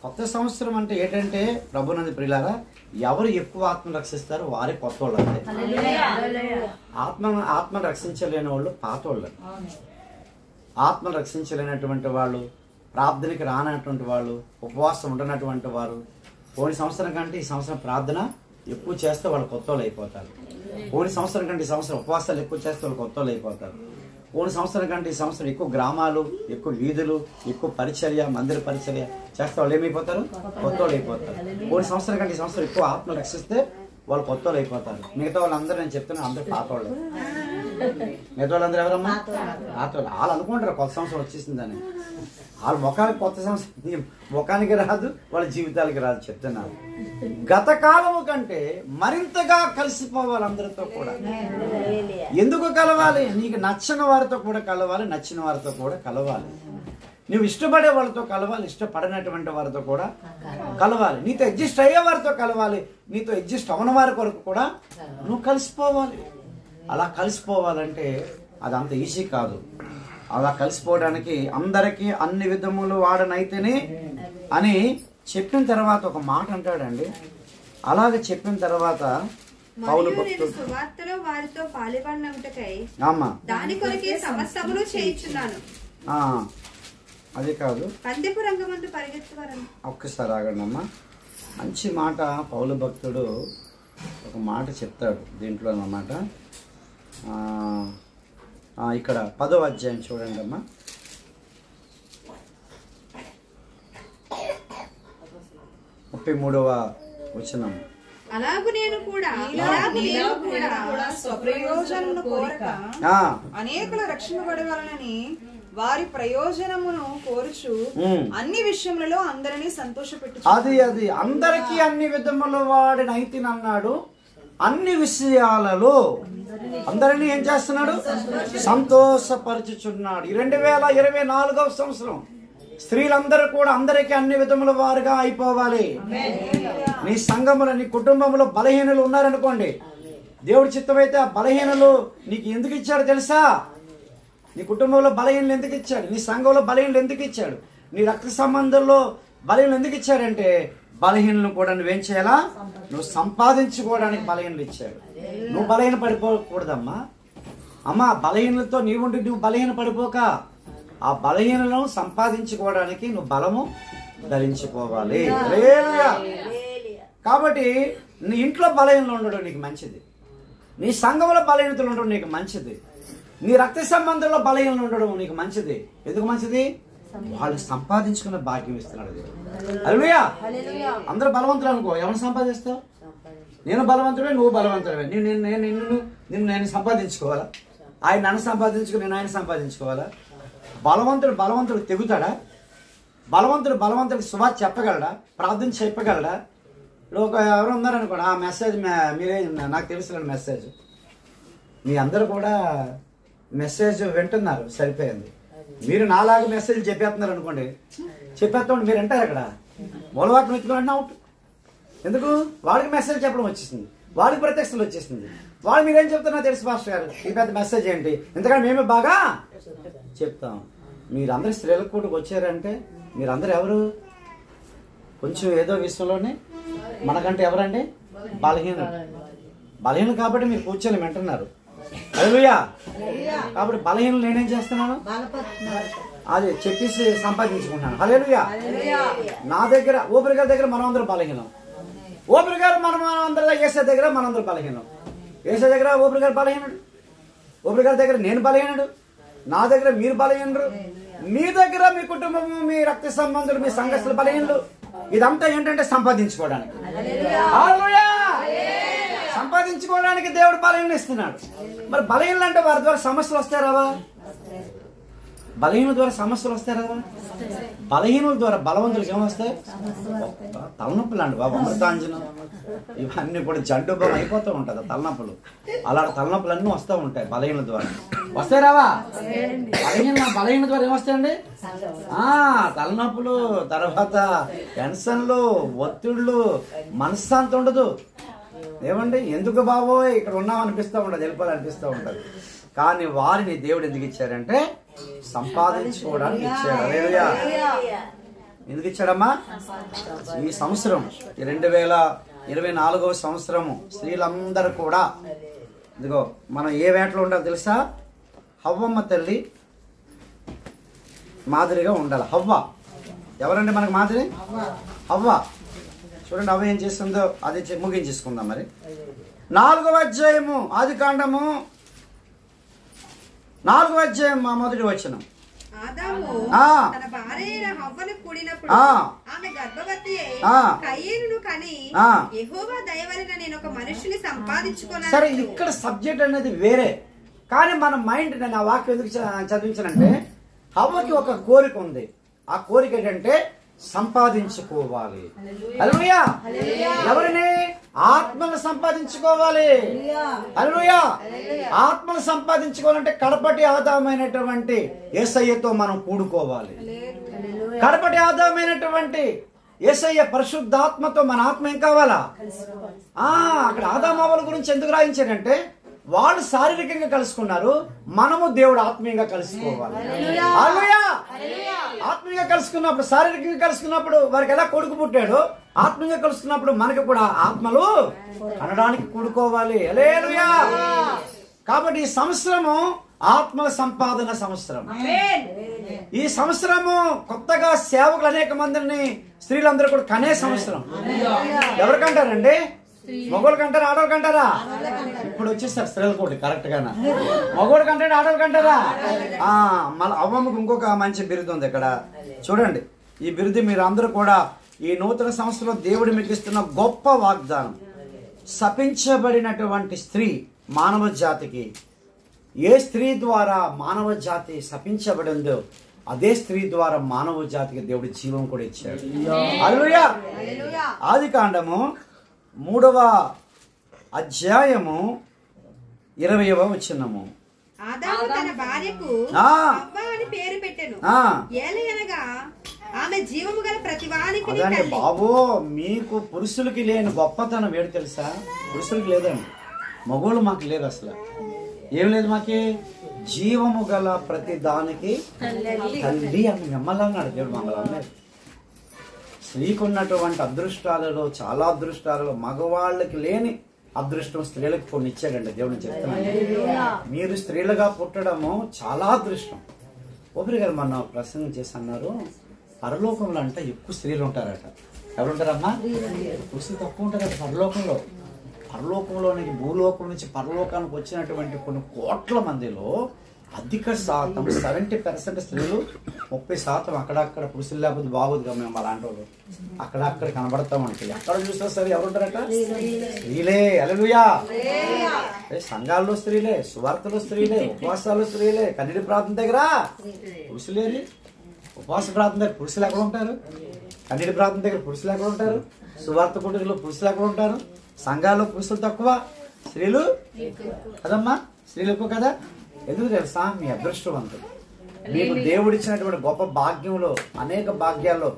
S2: కొత్త సంవత్సరం అంటే ఏంటంటే ప్రభునందు ప్రియులారా, ఎవరు ఎక్కువ ఆత్మను రక్షిస్తారో వారే కొత్త వాళ్ళు. అంటే ఆత్మను రక్షించలేని వాళ్ళు పాత వాళ్ళు. ఆత్మను రక్షించలేనటువంటి వాళ్ళు, ప్రార్థనకి రానటువంటి వాళ్ళు, ఉపవాసం ఉండనటువంటి వారు, పోయిన సంవత్సరం కంటే ఈ సంవత్సరం ప్రార్థన ఎక్కువ చేస్తే వాళ్ళు కొత్త వాళ్ళు అయిపోతారు. పోయిన సంవత్సరం కంటే ఈ సంవత్సరం ఉపవాసాలు ఎక్కువ చేస్తే వాళ్ళు కొత్త వాళ్ళు అయిపోతారు. పోయిన సంవత్సరం కంటే ఈ సంవత్సరం ఎక్కువ గ్రామాలు, ఎక్కువ వీధులు, ఎక్కువ పరిచర్య, మందిర పరిచర్య చేస్తే వాళ్ళు ఏమైపోతారు? కొత్త వాళ్ళు అయిపోతారు. పోయిన సంవత్సరం కంటే ఈ సంవత్సరం ఎక్కువ ఆత్మ రక్షిస్తే వాళ్ళు కొత్త వాళ్ళు అయిపోతారు. మిగతా వాళ్ళందరూ నేను చెప్తున్నా అందరూ పాత వాళ్ళు. మిగతా వాళ్ళందరూ ఎవరమ్మా? పాత వాళ్ళు. వాళ్ళు అనుకుంటారు కొత్త సంవత్సరం వచ్చేసిందని. వాళ్ళ ముఖానికి కొత్త సంవత్సరం ముఖానికి రాదు, వాళ్ళ జీవితాలకి రాదు. చెప్తున్నారు గత కాలము కంటే మరింతగా కలిసిపోవాలి అందరితో కూడా. ఎందుకు కలవాలి? నీకు నచ్చని వారితో కూడా కలవాలి, నచ్చిన వారితో కూడా కలవాలి. నువ్వు ఇష్టపడే వాళ్ళతో కలవాలి, ఇష్టపడినటువంటి వారితో కూడా కలవాలి, నీతో అడ్జస్ట్ అయ్యే వారితో కలవాలి, నీతో అడ్జస్ట్ అవన వారి కొరకు కూడా నువ్వు కలిసిపోవాలి. అలా కలిసిపోవాలంటే అది అంత ఈజీ కాదు. అలా కలిసిపోవడానికి అందరికీ అన్ని విధములు వాడనైతేనే అని చెప్పిన తర్వాత ఒక మాట అంటాడండి. అలాగే చెప్పిన తర్వాత పౌలు భక్తుడు
S4: సువార్తలో వారితో పాలుపడినట్టుకై
S2: అమ్మా
S4: దాని కొరకే సమస్తమును చేయించున్నాను.
S2: అది కాదు,
S4: పందెపు రంగమందు పరిగెత్తువారని.
S2: ఒక్కసారి ఆగండి అమ్మా. మంచి మాట పౌలు భక్తుడు ఒక మాట చెప్తాడు దీంట్లో అన్నమాట. ఇక్కడ 10వ అధ్యాయం చూడండి అమ్మా. 33వ వచనం.
S4: అలాగు నేను కూడా
S5: స్వప్రయోజనమును కోరక అనేకుల రక్షింపబడవలనని వారి ప్రయోజనమును కోరుచు అన్ని విషయములలో అందరినీ సంతోషపెట్టు.
S2: అది అందరికీ అన్ని విధములు వాడిన అయితేనన్నాడు. అన్ని విషయాలలో అందరినీ ఏం చేస్తున్నాడు? సంతోషపరచుచున్నాడు. 2024వ సంవత్సరం స్త్రీలందరూ కూడా అందరికీ అన్ని విధముల వారుగా అయిపోవాలి. నీ సంఘములో నీ కుటుంబంలో బలహీనలు ఉన్నారనుకోండి, దేవుడి చిత్తమైతే ఆ బలహీనలు నీకు ఎందుకు ఇచ్చాడు తెలుసా? నీ కుటుంబంలో బలహీనలు ఎందుకు ఇచ్చాడు? నీ సంఘంలో బలహీనలు ఎందుకు ఇచ్చాడు? నీ రక్త సంబంధంలో బలహీనలు ఎందుకు ఇచ్చాడంటే బలహీనలు కూడా నువ్వేం చేయాలా? నువ్వు సంపాదించుకోవడానికి బలహీనలు ఇచ్చాడు. నువ్వు బలహీన పడిపోకూడదమ్మా. అమ్మా, బలహీనలతో నీవుండి నువ్వు బలహీన పడిపోక ఆ బలహీనలను సంపాదించుకోవడానికి నువ్వు బలము ధరించుకోవాలి. కాబట్టి నీ ఇంట్లో బలహీనలు ఉండడం నీకు మంచిది, నీ సంఘంలో బలహీనతలు ఉండడం నీకు మంచిది, నీ రక్త సంబంధంలో బలహీనలు ఉండడం నీకు మంచిది. ఎందుకు మంచిది? వాళ్ళు సంపాదించుకున్న భాగ్యం ఇస్తున్నాడు. హల్లెలూయా. అందరూ బలవంతులు అనుకో, ఎవరిని సంపాదిస్తావు? నేను బలవంతుడే, నువ్వు బలవంతుడే. నేను సంపాదించుకోవాలా? ఆయన నన్ను సంపాదించుకుని నేను ఆయన సంపాదించుకోవాలా? బలవంతుడు తెగుతాడా? బలవంతుడికి సువార్త చెప్పగలడా? ప్రార్థన చెప్పగలడా? ఇప్పుడు ఎవరు ఉన్నారనుకోండి, ఆ మెసేజ్ మీరే నాకు తెలుసు మెసేజ్ మీ అందరూ కూడా మెసేజ్ వింటున్నారు, సరిపోయింది. మీరు నాలాగా మెసేజ్ చెప్పేస్తున్నారు అనుకోండి, చెప్పేస్తామండి మీరు వింటారు. అక్కడ మూలవాక్యం ఎత్తుకోండి అవుట్. ఎందుకు? వాడికి మెసేజ్ చెప్పడం వచ్చేసింది, వాడికి ప్రత్యక్షలు వచ్చేసింది. వాళ్ళు మీరేం చెప్తున్నా తెలుసు పాస్టర్ గారు, ఈ పెద్ద మెసేజ్ ఏంటి? ఎందుకంటే మేమే బాగా చెప్తాం. మీరందరూ స్త్రీల కూటకు వచ్చారంటే మీరందరూ ఎవరు? కొంచెం ఏదో విషయంలోనే మనకంటే ఎవరండి? బలహీనులు కాబట్టి మీరు కూర్చొని వింటున్నారు. హల్లెలూయా. కాబట్టి బలహీనలు నేనేం చేస్తున్నాను? అది చెప్పేసి సంపాదించుకుంటున్నాను. హల్లెలూయా. నా దగ్గర ఊపిరి గారి దగ్గర మనం అందరూ బలహీనం. ఊపిరి గారు మనం అందరూ ఏసే దగ్గర మనందరూ బలహీనం. ఏసే దగ్గర ఊపిరి గారు బలహీనుడు, ఊపిరి గారి దగ్గర నేను బలహీనుడు, నా దగ్గర మీరు బలహీనుడు, మీ దగ్గర మీ కుటుంబము, మీ రక్త సంబంధులు, మీ సంఘస్థులు బలహీనులు. ఇదంతా ఏంటంటే సంపాదించుకోవడానికి. హల్లెలూయా. సంపాదించుకోవడానికి దేవుడు బలహీనలు ఇస్తున్నాడు. మరి బలహీనలు అంటే వారి ద్వారా సమస్యలు వస్తాయి రావా? బలహీనుల ద్వారా సమస్యలు వస్తాయి రావా? బలహీనుల ద్వారా బలవంతులకు ఏమొస్తాయి? తలనొప్పులు అండి బాబు, అమృతాంజనం ఇవన్నీ కూడా జండుబం అయిపోతూ ఉంటుంది తలనొప్పులు. అలాంటి తలనొప్పులు అన్నీ వస్తూ ఉంటాయి బలహీనుల ద్వారా. వస్తాయి రావా? బలహీన ద్వారా ఏమొస్తాయండి? తలనొప్పులు, తర్వాత టెన్షన్లు, ఒత్తిళ్లు, మనశ్శాంతి ఉండదు. ఏమండి ఎందుకు బాబో ఇక్కడ ఉన్నామనిపిస్తూ ఉంటుంది, వెళ్ళిపోవాలనిపిస్తూ ఉంటుంది. కానీ వారిని దేవుడు ఎందుకు ఇచ్చారంటే సంపాదించుకోవడానికి ఇచ్చాడు. హల్లెలూయా. ఎందుకు ఇచ్చాడమ్మా? ఈ సంవత్సరం 2024వ సంవత్సరము స్త్రీలందరూ కూడా ఇదిగో మనం ఏ వేటలో ఉండాలో తెలుసా? హవ్వమ్మ తల్లి మాదిరిగా ఉండాలి. హవ్వ ఎవరండి మనకు మాదిరి? హవ్వ. చూడండి హవ్వ ఏం చేస్తుందో అది ముగించేసుకుందాం. మరి 4వ అధ్యాయము ఆదికాండము 4వ అధ్యాయం మొదటి వచనం.
S4: ఆదాము తన భార్య హవ్వను కూడినప్పుడు ఆమె గర్భవతి కయీనును కని యెహోవా దయ వలన నేను ఒక మనుషుని సంపాదించుకున్నాను.
S2: సరే, ఇక్కడ సబ్జెక్ట్ అనేది వేరే, కానీ మన మైండ్, నేను ఆ వాక్యం ఎందుకు చదివించానంటే హవ్వకి ఒక కోరిక ఉంది. ఆ కోరిక ఏంటంటే సంపాదించుకోవాలి. హల్లెలూయా. ఎవరిని? ఆత్మను సంపాదించుకోవాలి. హల్లెలూయా. ఆత్మను సంపాదించుకోవాలంటే కడపటి ఆదామైనటువంటి యేసయ్యతో మనం కూడుకోవాలి. కడపటి ఆదామైనటువంటి యేసయ్య పరిశుద్ధాత్మతో మన ఆత్మ ఏం కావాలా? అక్కడ ఆదామావుల గురించి ఎందుకు రాయించారంటే వాళ్ళు శారీరకంగా కలుసుకున్నారు, మనము దేవుడు ఆత్మీయంగా కలుసుకోవాలి. హల్లెలూయా! ఆత్మీయంగా కలుసుకున్నప్పుడు, శారీరకంగా కలుసుకున్నప్పుడు వారికి ఎలా కొడుకు పుట్టాడో, ఆత్మీయంగా కలుసుకున్నప్పుడు మనకి కూడా ఆత్మలు అనడానికి కూడుకోవాలి. హల్లెలూయా! కాబట్టి ఈ సంవత్సరము ఆత్మల సంపాదన సంవత్సరం. ఈ సంవత్సరము కొత్తగా సేవకులు అనేక మందిని స్త్రీలందరూ కూడా కనే సంవత్సరం. ఎవరికంటారండి? మగోళ్ళకి అంటారా, ఆడవాళ్ళకి అంటారా? ఇప్పుడు వచ్చేసారు స్త్రీలు కూడా కరెక్ట్ గానా. మగోళ్ళకి అంటారా, ఆడవాళ్ళకి అంటారా? మళ్ళీ అవ్వమ్మకు ఇంకొక మంచి బిరుదు ఉంది ఇక్కడ చూడండి. ఈ బిరుదు మీరు అందరూ కూడా ఈ నూతన సంవత్సరంలో దేవుడు మీకు ఇస్తున్న గొప్ప వాగ్దానం. శపించబడినటువంటి స్త్రీ మానవ జాతికి, ఏ స్త్రీ ద్వారా మానవ జాతి శపించబడిందో అదే స్త్రీ ద్వారా మానవ జాతికి దేవుడు జీవం కూడా ఇచ్చాడు. హల్లెలూయా! ఆదికాండము 3వ అధ్యాయము 20వ వచనము.
S4: ఆదాము తన భార్యకు హవ్వ అని పేరు పెట్టెను. ఏలయనగా ఆమె జీవము గల ప్రతివానికి
S2: అదండి బాబో, మీకు పురుషులకి లేని గొప్పతనం ఏడు తెలుసా? పురుషులకి లేదండి, మగోళ్ళు మాకు లేదు. అసలు ఏం లేదు మాకి. జీవము గల ప్రతి దానికి తల్లి అని మిమ్మల్ని అన్నాడు దేవుడు, మమ్మల్ని అన్నాడు. స్త్రీకి ఉన్నటువంటి అదృష్టాలలో, చాలా అదృష్టాలలో మగవాళ్ళకి లేని అదృష్టం స్త్రీలకు కొన్ని ఇచ్చాడండి దేవుడిని చెప్తున్నాను. మీరు స్త్రీలుగా పుట్టడము చాలా అదృష్టం. ఒకరి గారు మొన్న ప్రసంగం చేసి అన్నారు, పరలోకంలో అంటే ఎక్కువ స్త్రీలు ఉంటారట. ఎవరుంటారమ్మా? పురుషులు తక్కువ ఉంటారట పరలోకంలో. పరలోకంలోనికి, భూలోకం నుంచి పరలోకానికి వచ్చినటువంటి కొన్ని కోట్ల మందిలో అధిక శాతం 70% స్త్రీలు, 30% అక్కడక్కడ. పురుషులు లేకపోతే బాగోదుగా మేము అలాంటి వాళ్ళు అక్కడక్కడ కనబడతామంటే. ఎక్కడ చూసినా సరే ఎవరుంటారట? స్త్రీలే. హల్లెలూయా! సంఘాల్లో స్త్రీలే, సువార్తలో స్త్రీలే, ఉపవాసాలు స్త్రీలే. కన్నీటి ప్రార్థన దగ్గర పురుషులేని, ఉపవాస ప్రార్థన దగ్గర పురుషులు ఎక్కడ ఉంటారు? కన్నీటి ప్రార్థన దగ్గర పురుషులు ఎక్కడ ఉంటారు? సువార్త కుటుంబంలో పురుషులు ఎక్కడ ఉంటారు? సంఘాల్లో పురుషులు తక్కువ, స్త్రీలు కదమ్మా. స్త్రీలు ఎక్కువ కదా. ఎందుకు తెలుసా? మీ అదృష్టవంతులు. మీకు దేవుడిచ్చినటువంటి గొప్ప భాగ్యంలో, అనేక భాగ్యాల్లో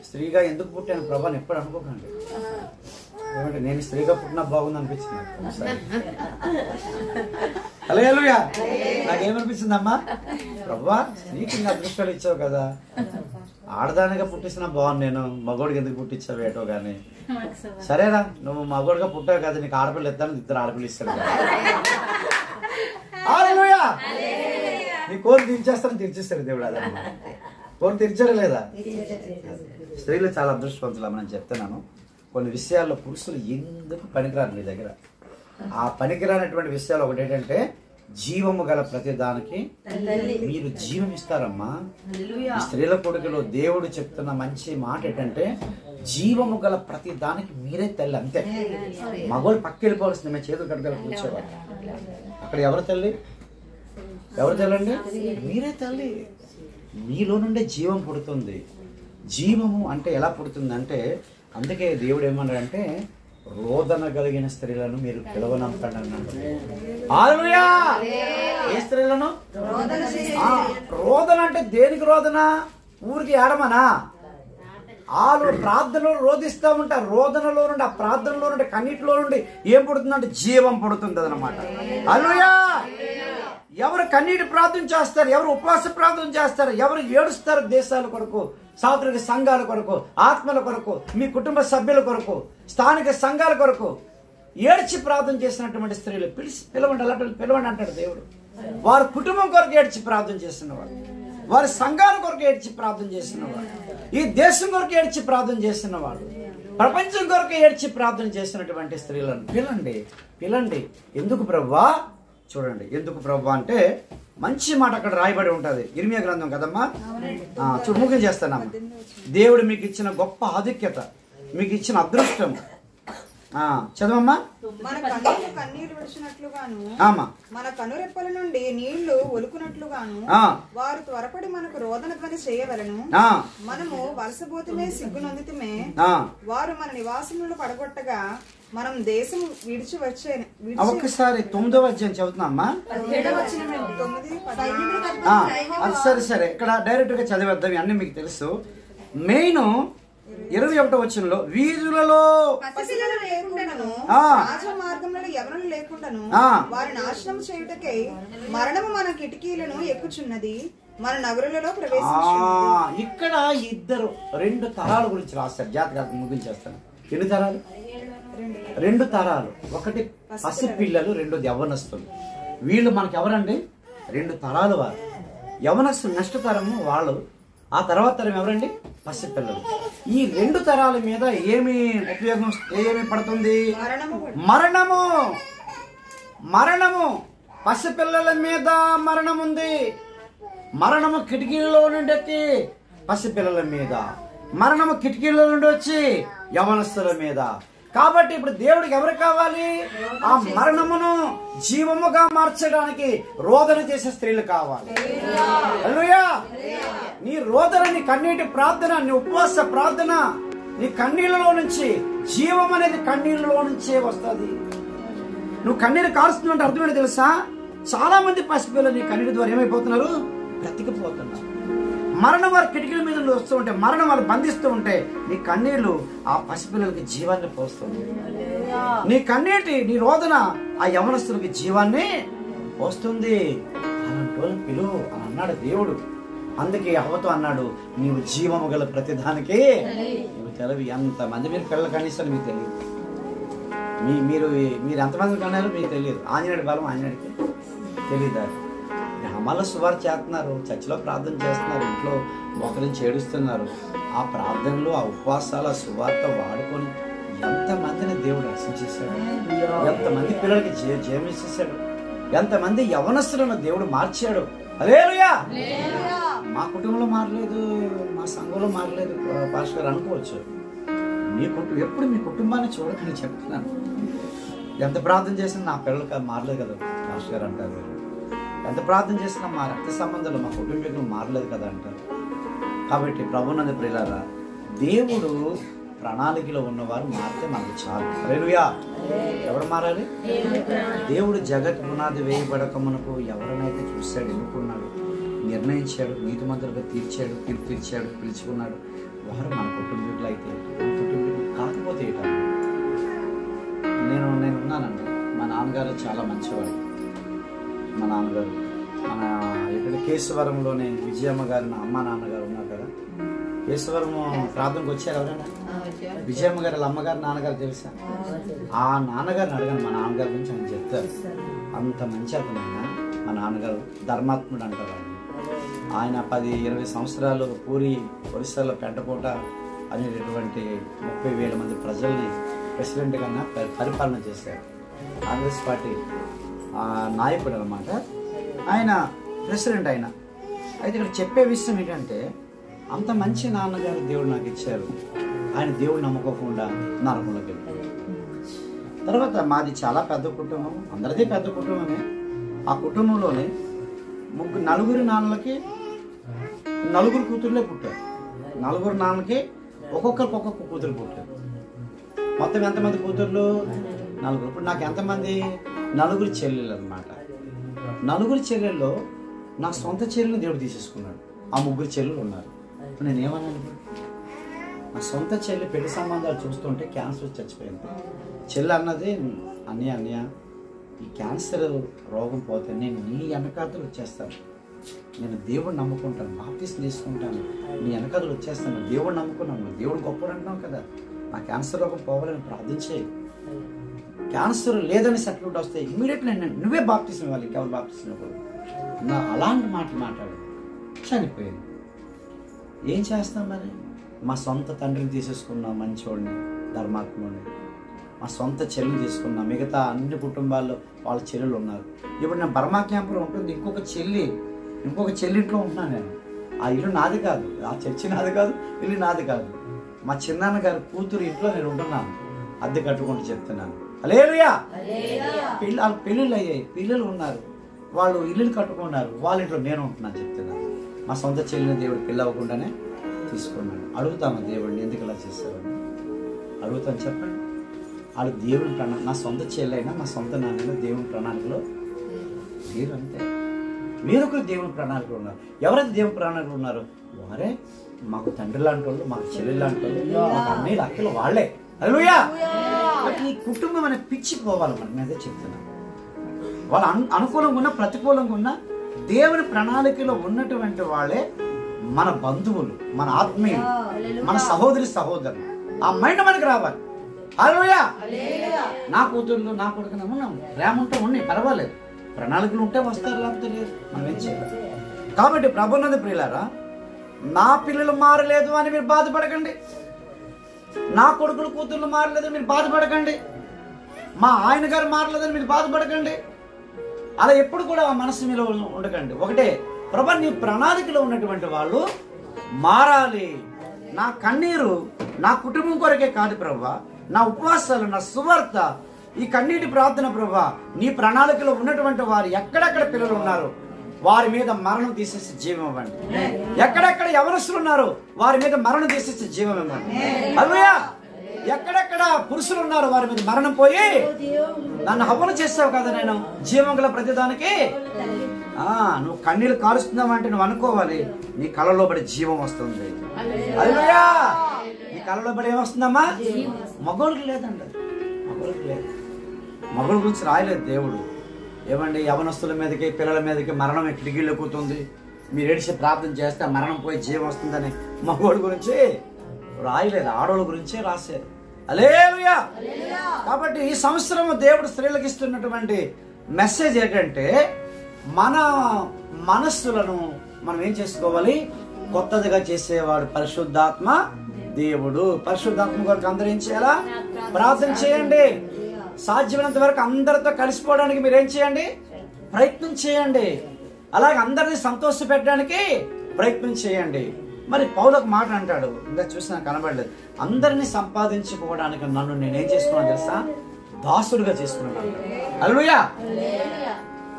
S2: స్త్రీగా ఎందుకు పుట్టాను ప్రభా అని ఎప్పుడు అనుకోకండి. ఏమంటే నేను స్త్రీగా పుట్టినా బాగుంది అనిపించింది. హల్లెలూయా! నాకేమనిపించింది అమ్మా, ప్రభా స్త్రీకి ఇంకా అదృష్టాలు ఇచ్చావు కదా, ఆడదానిగా పుట్టించినా బాగుంది, నేను మగోడికి ఎందుకు పుట్టించావు ఏటో గానీ. సరేరా, నువ్వు మగోడిగా పుట్టావు కదా, నీకు ఆడపిల్ల ఇస్తాను, 2 ఆడపిల్ల ఇస్తాను. హల్లెలూయా! నీ కోరిక తీర్చేస్తాడు దేవుడు. అదే కోరిక తీర్చారా లేదా? స్త్రీలు చాలా అదృష్టవంతులు నేను చెప్తున్నాను. కొన్ని విషయాల్లో పురుషులు ఎందుకు పనికిరారు మీ దగ్గర. ఆ పనికిరానటువంటి విషయాలు ఒకటి ఏంటంటే, జీవము గల ప్రతి దానికి మీరు జీవం ఇస్తారమ్మా. స్త్రీల కొడుకులో దేవుడు చెప్తున్న మంచి మాట ఏంటంటే, జీవము గల ప్రతి దానికి మీరే తల్లి. అంతే. మగోళ్ళు పక్క వెళ్ళిపోవాల్సింది, మేము చేతులు కట్టుకొని కూర్చోవాలి. అక్కడ ఎవరు తల్లి? ఎవరు తల్లండి? మీరే తల్లి. మీలో నుండే జీవం పుడుతుంది. జీవము అంటే ఎలా పుడుతుంది అంటే, అందుకే దేవుడు ఏమన్నాడంటే, రోదన కలిగిన స్త్రీలను మీరు పిలవనంపండి అన్నాడు. హల్లెలూయా! ఏ స్త్రీలను? రోదన అంటే దేనికి రోదన? ఊరికి ఏడమనా? వాళ్ళు ప్రార్థనలో రోధిస్తూ ఉంటారు. రోదనలో నుండి, ఆ ప్రార్థనలో నుండి, కన్నీటిలో నుండి ఏం పుడుతుందంటే జీవం పుడుతుంది అన్నమాట. హల్లెలూయా! ఎవరు కన్నీటి ప్రార్థన చేస్తారు, ఎవరు ఉపవాస ప్రార్థన చేస్తారు, ఎవరు ఏడుస్తారు దేశాల కొరకు, సాత్విక సంఘాల కొరకు, ఆత్మల కొరకు, మీ కుటుంబ సభ్యుల కొరకు, స్థానిక సంఘాల కొరకు ఏడ్చి ప్రార్థన చేసినటువంటి స్త్రీలు పిలవండి, అలాంటి పిలవండి అంటాడు దేవుడు. వారి కుటుంబం కొరకు ఏడ్చి ప్రార్థన చేస్తున్నవాడు, వారి సంఘాల కొరకు ఏడ్చి ప్రార్థన చేస్తున్నవాడు, ఈ దేశం కొరకు ఏడ్చి ప్రార్థన చేస్తున్నవాడు, ప్రపంచం కొరకు ఏడ్చి ప్రార్థన చేస్తున్నటువంటి స్త్రీలను పిలండి. ఎందుకు ప్రభువా? చూడండి, ఎందుకు ప్రభువా అంటే మంచి మాట అక్కడ రాయబడి ఉంటది. ఇర్మియా గ్రంథం కదమ్మా. ముఖ్యం చేస్తానమ్మా. దేవుడు మీకు ఇచ్చిన గొప్ప ఆధిక్యత, మీకు ఇచ్చిన అదృష్టం. చదవమ్మా.
S5: మన కన్నులు కన్నీరు విడిచినట్లుగాను, మన కనురెప్పల నుండి నీళ్లు ఒలుకునట్లుగాను వారు త్వరపడి మనకు రోదన ధ్వని చేయవలను. మనము వలసబోతుమే సిగ్గునొందితమే. వారు మన నివాసములను పడగొట్టగా మనం దేశం విడిచి వచ్చే
S2: ఒక్కసారి 9వ అధ్యాయం చదువుతున్నామ్మా.
S5: 9
S2: అది సరే ఇక్కడ డైరెక్ట్ గా చదివేద్దాం, అన్ని మీకు తెలుసు. మెయిన్ 21వ వచనంలో వీధులలో
S5: పసిపిల్లలు లేకుండాను రాజ మార్గంలో యవనులు లేకుండాను వారి నాశనం చేయుటకై మరణము మన కిటికీలను ఎక్కుచున్నది, మన నగరులలో ప్రవేశించుచున్నది.
S2: ఇక్కడ ఇద్దరు 2 తరాల గురించి రాస్తారు. జాతకాలకు ముగించేస్తాను. ఎన్ని తరాలు? 2 తరాలు. ఒకటి పసిపిల్లలు, 2 యవ్వనస్తులు. వీళ్ళు మనకి ఎవరండి? 2 తరాలు వారు. యవ్వనస్తులు నెక్స్ట్ తరము వాళ్ళు. ఆ తర్వాత తరం ఎవరండి? పసిపిల్లలు. ఈ 2 తరాల మీద ఏమి ఉపయోగం, ఏమి పడుతుంది? మరణము. మరణము. పసిపిల్లల మీద మరణం ఉంది. మరణము కిటికీలలో నుండి వచ్చి పసిపిల్లల మీద, మరణము కిటికీలలో నుండి వచ్చి యవనస్తుల మీద. కాబట్టి ఇప్పుడు దేవుడికి ఎవరు కావాలి? ఆ మరణమును జీవముగా మార్చడానికి రోదన చేసే స్త్రీలు కావాలి. హల్లెలూయా. నీ రోదన, నీ కన్నీటి ప్రార్థన, నీ ఉపవాస ప్రార్థన, నీ కన్నీళ్ళలో నుంచి జీవం అనేది కన్నీళ్ళలో నుంచే వస్తుంది. నువ్వు కన్నీరు కారుస్తున్నావు అంటే అర్థమేంటి తెలుసా? చాలా మంది పసిపిల్లలు నీ కన్నీటి ద్వారా ఏమైపోతున్నారు? బ్రతికిపోతున్నారు. మరణం వారి కిటికీల మీద వస్తూ ఉంటే, మరణం వారు బంధిస్తూ ఉంటే నీ కన్నీళ్లు ఆ పసిపిల్లలకి జీవాన్ని పోస్తుంది. నీ కన్నీటి, నీ రోదన ఆ యవనస్తులకి జీవాన్ని పోస్తుంది. అలాంటి పిలువు అని అన్నాడు దేవుడు. అందుకే హవ్వతో అన్నాడు, నీవు జీవము గల ప్రతిదానికి నువ్వు తెలివి. ఎంతమంది మీరు పిల్లలు కనీసం మీకు తెలియదు. మీరు ఎంతమంది కన్నారు మీకు తెలియదు. ఆంజనేయుడి బలం ఆంజనేయుడికి తెలియదు. అమల సువార్త చేస్తున్నారు, చర్చిలో ప్రార్థన చేస్తున్నారు, ఇంట్లో మోకరించి ఏడుస్తున్నారు. ఆ ప్రార్థనలు, ఆ ఉపవాసాలు, ఆ సువార్త వాడుకొని ఎంతమందిని దేవుడు రక్షించేశాడు. ఎంతమంది పిల్లలకి జయమిచ్చేశాడు. ఎంతమంది యవనస్తులను దేవుడు మార్చాడు. హల్లెలూయా. మా కుటుంబంలో మారలేదు, మా సంఘంలో మారలేదు పాస్టర్ అనుకోవచ్చు. ఎప్పుడు మీ కుటుంబాన్ని చూడకని చెప్తున్నాను. ఎంత ప్రార్థన చేసినా నా పిల్లలకి మారలేదు కదా పాస్టర్ గారు అంటారు. ఎంత ప్రార్థన చేసినా మా రక్త సంబంధాలు, మా కుటుంబీకులు మారలేదు కదా అంటారు. కాబట్టి ప్రభునందు ప్రియులారా, దేవుడు ప్రణాళికలో ఉన్నవారు మారితే మనకు చాలు. హల్లెలూయా. ఎవరు మారాలి? దేవుడు జగత్ పునాది వేయబడక మనకు ఎవరినైతే చూశాడు, ఎన్నుకున్నాడు, నిర్ణయించాడు, నీతిమంతులుగా తీర్చాడు, తీర్చాడు, పిలుచుకున్నాడు, వారు మన కుటుంబీకులు అయితే, మన కుటుంబీకులు కాకపోతే నేనున్నానండి. మా నాన్నగారు చాలా మంచివాడు. మా నాన్నగారు ఇక్కడ కేశవరంలోనే విజయమ్మ గారు, నా అమ్మ నాన్నగారు ఉన్నారు కదా. కేశవరం ప్రార్థనకు వచ్చారు ఎవరైనా? విజయమ్మ గారు వాళ్ళ అమ్మగారు, నాన్నగారు తెలుసా? ఆ నాన్నగారిని అడగండి, మా నాన్నగారి గురించి ఆయన చెప్తారు. అంత మంచి అతను ఆయన. మా నాన్నగారు ధర్మాత్ముడు అంటారు. ఆయన 10-20 సంవత్సరాలు పూరి ఒరిస్సాలో పెంటకోట అనేటటువంటి 30,000 మంది ప్రజల్ని ప్రెసిడెంట్ కన్నా పరిపాలన చేశారు. కాంగ్రెస్ పార్టీ నాయకుడు అనమాట ఆయన, ప్రెసిడెంట్ ఆయన. అయితే ఇక్కడ చెప్పే విషయం ఏంటంటే, అంత మంచి నాన్నగారు దేవుడు నాకు ఇచ్చారు. ఆయన దేవుడు నమ్ముకోకుండా నరకంలోకి వెళ్ళారు. తర్వాత మాది చాలా పెద్ద కుటుంబం, అందరిది పెద్ద కుటుంబమే. ఆ కుటుంబంలోనే 4 నాన్నలకి 4 కూతుర్లే పుట్టారు. 4 నాన్నలకి ఒక్కొక్కరికి ఒక్కొక్క కూతురు పుట్టారు. మొత్తం ఎంతమంది కూతుర్లు? 4. ఇప్పుడు నాకు ఎంతమంది? 4 చెల్లెళ్ళు అనమాట. 4 చెల్లెల్లో నా సొంత చెల్లెలు దేవుడు తీసేసుకున్నాడు. ఆ 3 చెల్లెలు ఉన్నారు. ఇప్పుడు నేనేమన్నాను? నా సొంత చెల్లి పెళ్లి సంబంధాలు చూస్తుంటే క్యాన్సర్ వచ్చి చచ్చిపోయింది. చెల్లి అన్నది, అన్నయ్య ఈ క్యాన్సర్ రోగం పోతే నేను నీ వెనకాతలు వచ్చేస్తాను, నేను దేవుడు నమ్ముకుంటాను, బాప్టిస్ట్ తీసుకుంటాను, నీ వెనకాతలు వచ్చేస్తాను, దేవుడు నమ్ముకున్నాను, దేవుడు గొప్పడు అంటున్నావు కదా, నా క్యాన్సర్ రోగం పోవాలని ప్రార్థించే. క్యాన్సర్ లేదని సర్టిఫికేట్ వస్తే ఇమీడియట్లీ నువ్వే బాప్టిస్ట్ ఇవ్వాలి, ఇంకెవరు బాప్టిస్ట్ ఇవ్వకూడదు. నా అలాంటి మాట్లాడు చనిపోయింది. ఏం చేస్తాం మరి? మా సొంత తండ్రిని తీసేసుకున్నా, మంచోడిని, ధర్మాత్ముడిని. మా సొంత చెల్లిని తీసుకున్నా. మిగతా అన్ని కుటుంబాల్లో వాళ్ళ చెల్లెలు ఉన్నారు. ఇప్పుడు నేను బర్మా క్యాంపులో ఉంటుంది, ఇంకొక చెల్లి ఇంట్లో ఉంటున్నాను నేను. ఆ ఇల్లు నాది కాదు, ఆ చర్చి నాది కాదు, ఇల్లు నాది కాదు. మా చిన్నాన్న గారి కూతురు ఇంట్లో నేను ఉంటున్నాను, అద్దె కట్టుకుంటూ చెప్తున్నాను. హల్లెలూయా. వాళ్ళ పెళ్ళిళ్ళు అయ్యాయి, పిల్లలు ఉన్నారు, వాళ్ళు ఇల్లులు కట్టుకున్నారు, వాళ్ళ ఇంట్లో నేను ఉంటున్నాను చెప్తున్నాను. మా సొంత చెల్లిని దేవుడు పెళ్ళి అవ్వకుండానే తీసుకున్నాడు. అడుగుతాము దేవుడిని, ఎందుకు ఇలా చేస్తారని అడుగుతాను. చెప్పండి, వాళ్ళు దేవుని ప్రణాళిక, నా సొంత చెల్లైనా మా సొంత నాన్నైనా దేవుని ప్రణాళికలో మీరు అంతే. మీరు ఒకరు దేవుని ప్రణాళికలు ఉన్నారు. ఎవరైతే దేవుని ప్రణాళికలు ఉన్నారో వారే మాకు తండ్రి లాంటి వాళ్ళు, మాకు చెల్లెలు లాంటి వాళ్ళు, మాకు అన్నయ్యలు అక్కలు వాళ్ళే. హల్లెలూయా. ఈ కుటుంబం అనే పిచ్చిపోవాలి. మనం అదే చెప్తున్నాం. వాళ్ళు అనుకూలంగా ఉన్న ప్రతికూలంగా ఉన్న దేవుని ప్రణాళికలో ఉన్నటువంటి వాళ్ళే మన బంధువులు, మన ఆత్మీయులు, మన సహోదరి సహోదరులు. ఆ మైండ్ మనకి రావాలి. హల్లెలూయా. నా కూతుర్లు నా కొడుకునే ఉన్నాం, ప్రేమ ఉంటే ఉన్నాయి, పర్వాలేదు. ప్రణాళికలు ఉంటే వస్తారు, లేకపోతే లేదు. మనం ఏం చేయాలి? కాబట్టి ప్రభునందు ప్రియులారా, నా పిల్లలు మారలేదు అని మీరు బాధపడకండి. నా కొడుకులు కూతుర్లు మారలేదు మీరు బాధపడకండి. మా ఆయన గారు మారలేదని మీరు బాధపడకండి. అలా ఎప్పుడు కూడా ఆ మనసు మీలో ఉండకండి. ఒకటే, ప్రభు నీ ప్రణాళికలో ఉన్నటువంటి వాళ్ళు మారాలి. నా కన్నీరు నా కుటుంబం కొరకే కాదు ప్రభు, నా ఉపవాసాలు, నా సువార్త, ఈ కన్నీటి ప్రార్థన ప్రభు, నీ ప్రణాళికలో ఉన్నటువంటి వారు ఎక్కడెక్కడ పిల్లలు ఉన్నారు వారి మీద మరణం తీసేసి జీవం ఇవ్వండి. ఎక్కడెక్కడ యవనస్తులు ఉన్నారు వారి మీద మరణం తీసేసి జీవం ఇవ్వండి. హల్లెలూయా. ఎక్కడెక్కడ పురుషులు ఉన్నారు వారి మీద మరణం పోయి, నన్ను హవ్వను చేస్తావు కదా నేను జీవం గల ప్రతిదానికి. నువ్వు కన్నీళ్ళు కాలుస్తున్నావు అంటే నువ్వు అనుకోవాలి నీ కళ్ళలో పడి జీవం వస్తుంది. హల్లెలూయా. నీ కళ్ళలో పడి ఏమొస్తుందమ్మా? మగోళ్ళకి లేదండి, మగోళ్ళకి లేదు. మగోళ్ళ గురించి రాయలేదు దేవుడు. ఏమండి, యవనస్తుల మీదకి పిల్లల మీదకి మరణం కిటికీలు ఎక్కుతుంది, మీరు ఏడిసి ప్రార్థన చేస్తే మరణం పోయి జీవం వస్తుందని మగోళ్ళ గురించి రాయలేదు, ఆడోళ్ళ గురించే రాశారు. హల్లెలూయా. కాబట్టి ఈ సంవత్సరం దేవుడు స్త్రీలకు ఇస్తున్నటువంటి మెసేజ్ ఏంటంటే, మన మనస్సులను మనం ఏం చేసుకోవాలి? కొత్తదిగా చేసేవాడు పరిశుద్ధాత్మ దేవుడు. పరిశుద్ధాత్మ కొరకు అందరూ ఏం చేయాలా? ప్రార్థన చేయండి. సాధ్యమైనంత వరకు అందరితో కలిసిపోవడానికి మీరు ఏం చేయండి? ప్రయత్నం చేయండి. అలాగే అందరినీ సంతోష పెట్టడానికి ప్రయత్నం చేయండి. మరి పౌలకు మాట అంటాడు, ఇంకా చూసినా కనబడలేదు, అందరినీ సంపాదించుకోవడానికి నన్ను నేనేం చేసుకున్నాను తెలుసా? దాసుడుగా చేసుకున్నాను. హల్లెలూయా.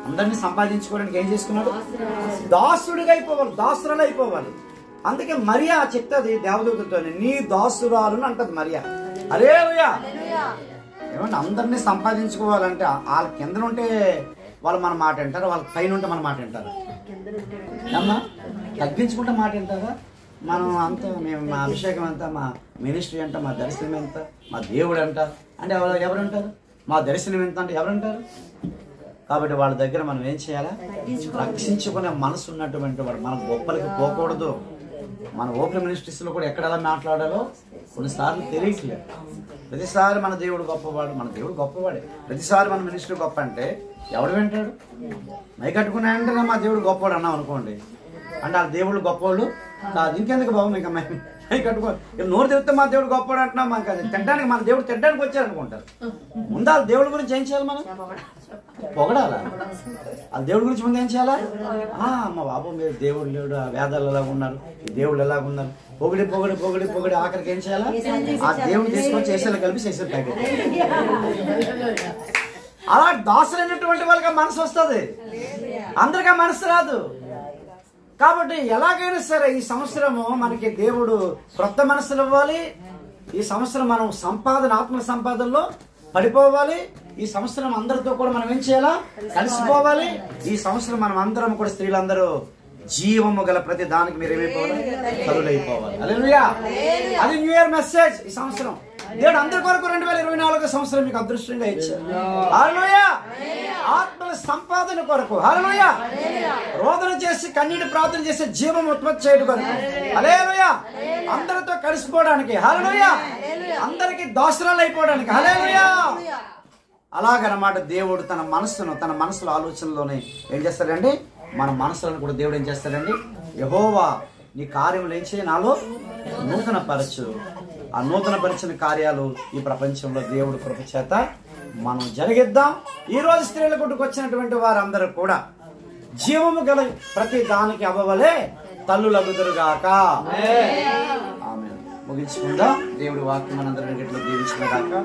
S2: అందరినీ సంపాదించుకోవడానికి ఏం చేసుకున్నాడు? దాసుడిగా అయిపోవాలి, దాసురాలు అయిపోవాలి. అందుకే మరియా చెప్తుంది దేవదూతతో, నీ దాసురాలు అంటది మరియా. హల్లెలూయా. ఏమంటే అందరినీ సంపాదించుకోవాలంటే వాళ్ళ కింద ఉంటే వాళ్ళు మన మాట వింటారు, వాళ్ళ పైన ఉంటే మన మాట వింటారు. అమ్మా తగ్గించుకుంటే మాట వింటారా? మనం అంతా మేము మా అభిషేకం అంతా, మా మినిస్ట్రీ అంట, మా దర్శనం ఎంత, మా దేవుడు అంట అంటే ఎవరంటారు? మా దర్శనం ఎంత అంటే ఎవరంటారు? కాబట్టి వాళ్ళ దగ్గర మనం ఏం చేయాలా? రక్షించుకునే మనసు ఉన్నటువంటి వాడు. మన గొప్పలకి పోకూడదు. మన ఓపెన్ మినిస్ట్రీస్లో కూడా ఎక్కడెలా మాట్లాడాలో కొన్నిసార్లు తెలియట్లేదు. ప్రతిసారి మన దేవుడు గొప్పవాడు, మన దేవుడు గొప్పవాడే. ప్రతిసారి మన మినిస్ట్రీ గొప్ప అంటే ఎవడు వింటాడు? మై కట్టుకున్నాయంటే మా దేవుడు గొప్పవాడు అన్నాం అనుకోండి, అంటే ఆ దేవుడు గొప్పవాళ్ళు కాదు. ఇంకెందుకు బాబు మీకు మై కట్టుకో, నోరు తెరిస్తే మా దేవుడు గొప్పవాడు అంటున్నాం. మాకు అది తిట్టడానికి, మన దేవుడు తిట్టడానికి వచ్చారనుకుంటారు. ముందు ఆ దేవుడి గురించి ఏం చేయాలి? మనం పొగడాలా? ఆ దేవుడి గురించి ముందు ఏం చేయాలా? మా బాబు మీరు దేవుడు లేడు, వేదాలు ఎలాగ ఉన్నారు, దేవుడు ఎలాగ ఉన్నారు, పొగిడి పొగిడి పొగిడి పొగిడి ఆఖరికి ఏం చేయాలా? ఆ దేవుడు తీసుకొని చేసేలా కలిపి చేసే ప్యాకెట్. అలా దాసులైనటువంటి వాళ్ళకి మనసు వస్తుంది, అందరికీ మనసు రాదు. కాబట్టి ఎలాగైనా సరే ఈ సంవత్సరము మనకి దేవుడు క్రొత్త మనసులు ఇవ్వాలి. ఈ సంవత్సరం మనం సంపాదన, ఆత్మ సంపాదనలో పడిపోవాలి. ఈ సంవత్సరం అందరితో కూడా మనం ఏం చేయాలా? కలిసిపోవాలి. ఈ సంవత్సరం మనం అందరం కూడా స్త్రీలందరూ జీవము గల ప్రతి దానికి మీరు ఏమైపోవాలి? తరులైపోవాలి. హల్లెలూయా. అది న్యూ ఇయర్ మెసేజ్. ఈ సంవత్సరం దేవుడు అందరి కొరకు 2024 సంవత్సరం మీకు అదృష్టంగా ఇచ్చారు. హల్లెలూయా. ఆత్మల సంపాదన కొరకు, హల్లెలూయా, రోదన చేసి కన్నీటి ప్రార్థన చేసి జీవం ఉత్పత్తి చేయడం కొరకు, హల్లెలూయా, అందరితో కలిసిపోవడానికి, హల్లెలూయా, అందరికి దాసరాలు అయిపోవడానికి, హల్లెలూయా. అలాగనమాట దేవుడు తన మనసును, తన మనసులో ఆలోచనలోనే ఏం చేస్తాడండి? మన మనసులను కూడా దేవుడు ఏం చేస్తాడండి? యెహోవా నీ కార్యములు ఏం చేయ, నాలో నూతన పరచు. ఆ నూతన పరిచిన కార్యాలు ఈ ప్రపంచంలో దేవుడు కృప చేత మనం జరిగిద్దాం. ఈ రోజు స్త్రీల కొట్టుకు వచ్చినటువంటి వారందరూ కూడా జీవము గల ప్రతి దానికి అవ్వవలే తల్లులగుదురుగాక. ఆమేన్. ముగించుకుందాం. దేవుడి వాక్యం మనందరినీ దీవించుగాక.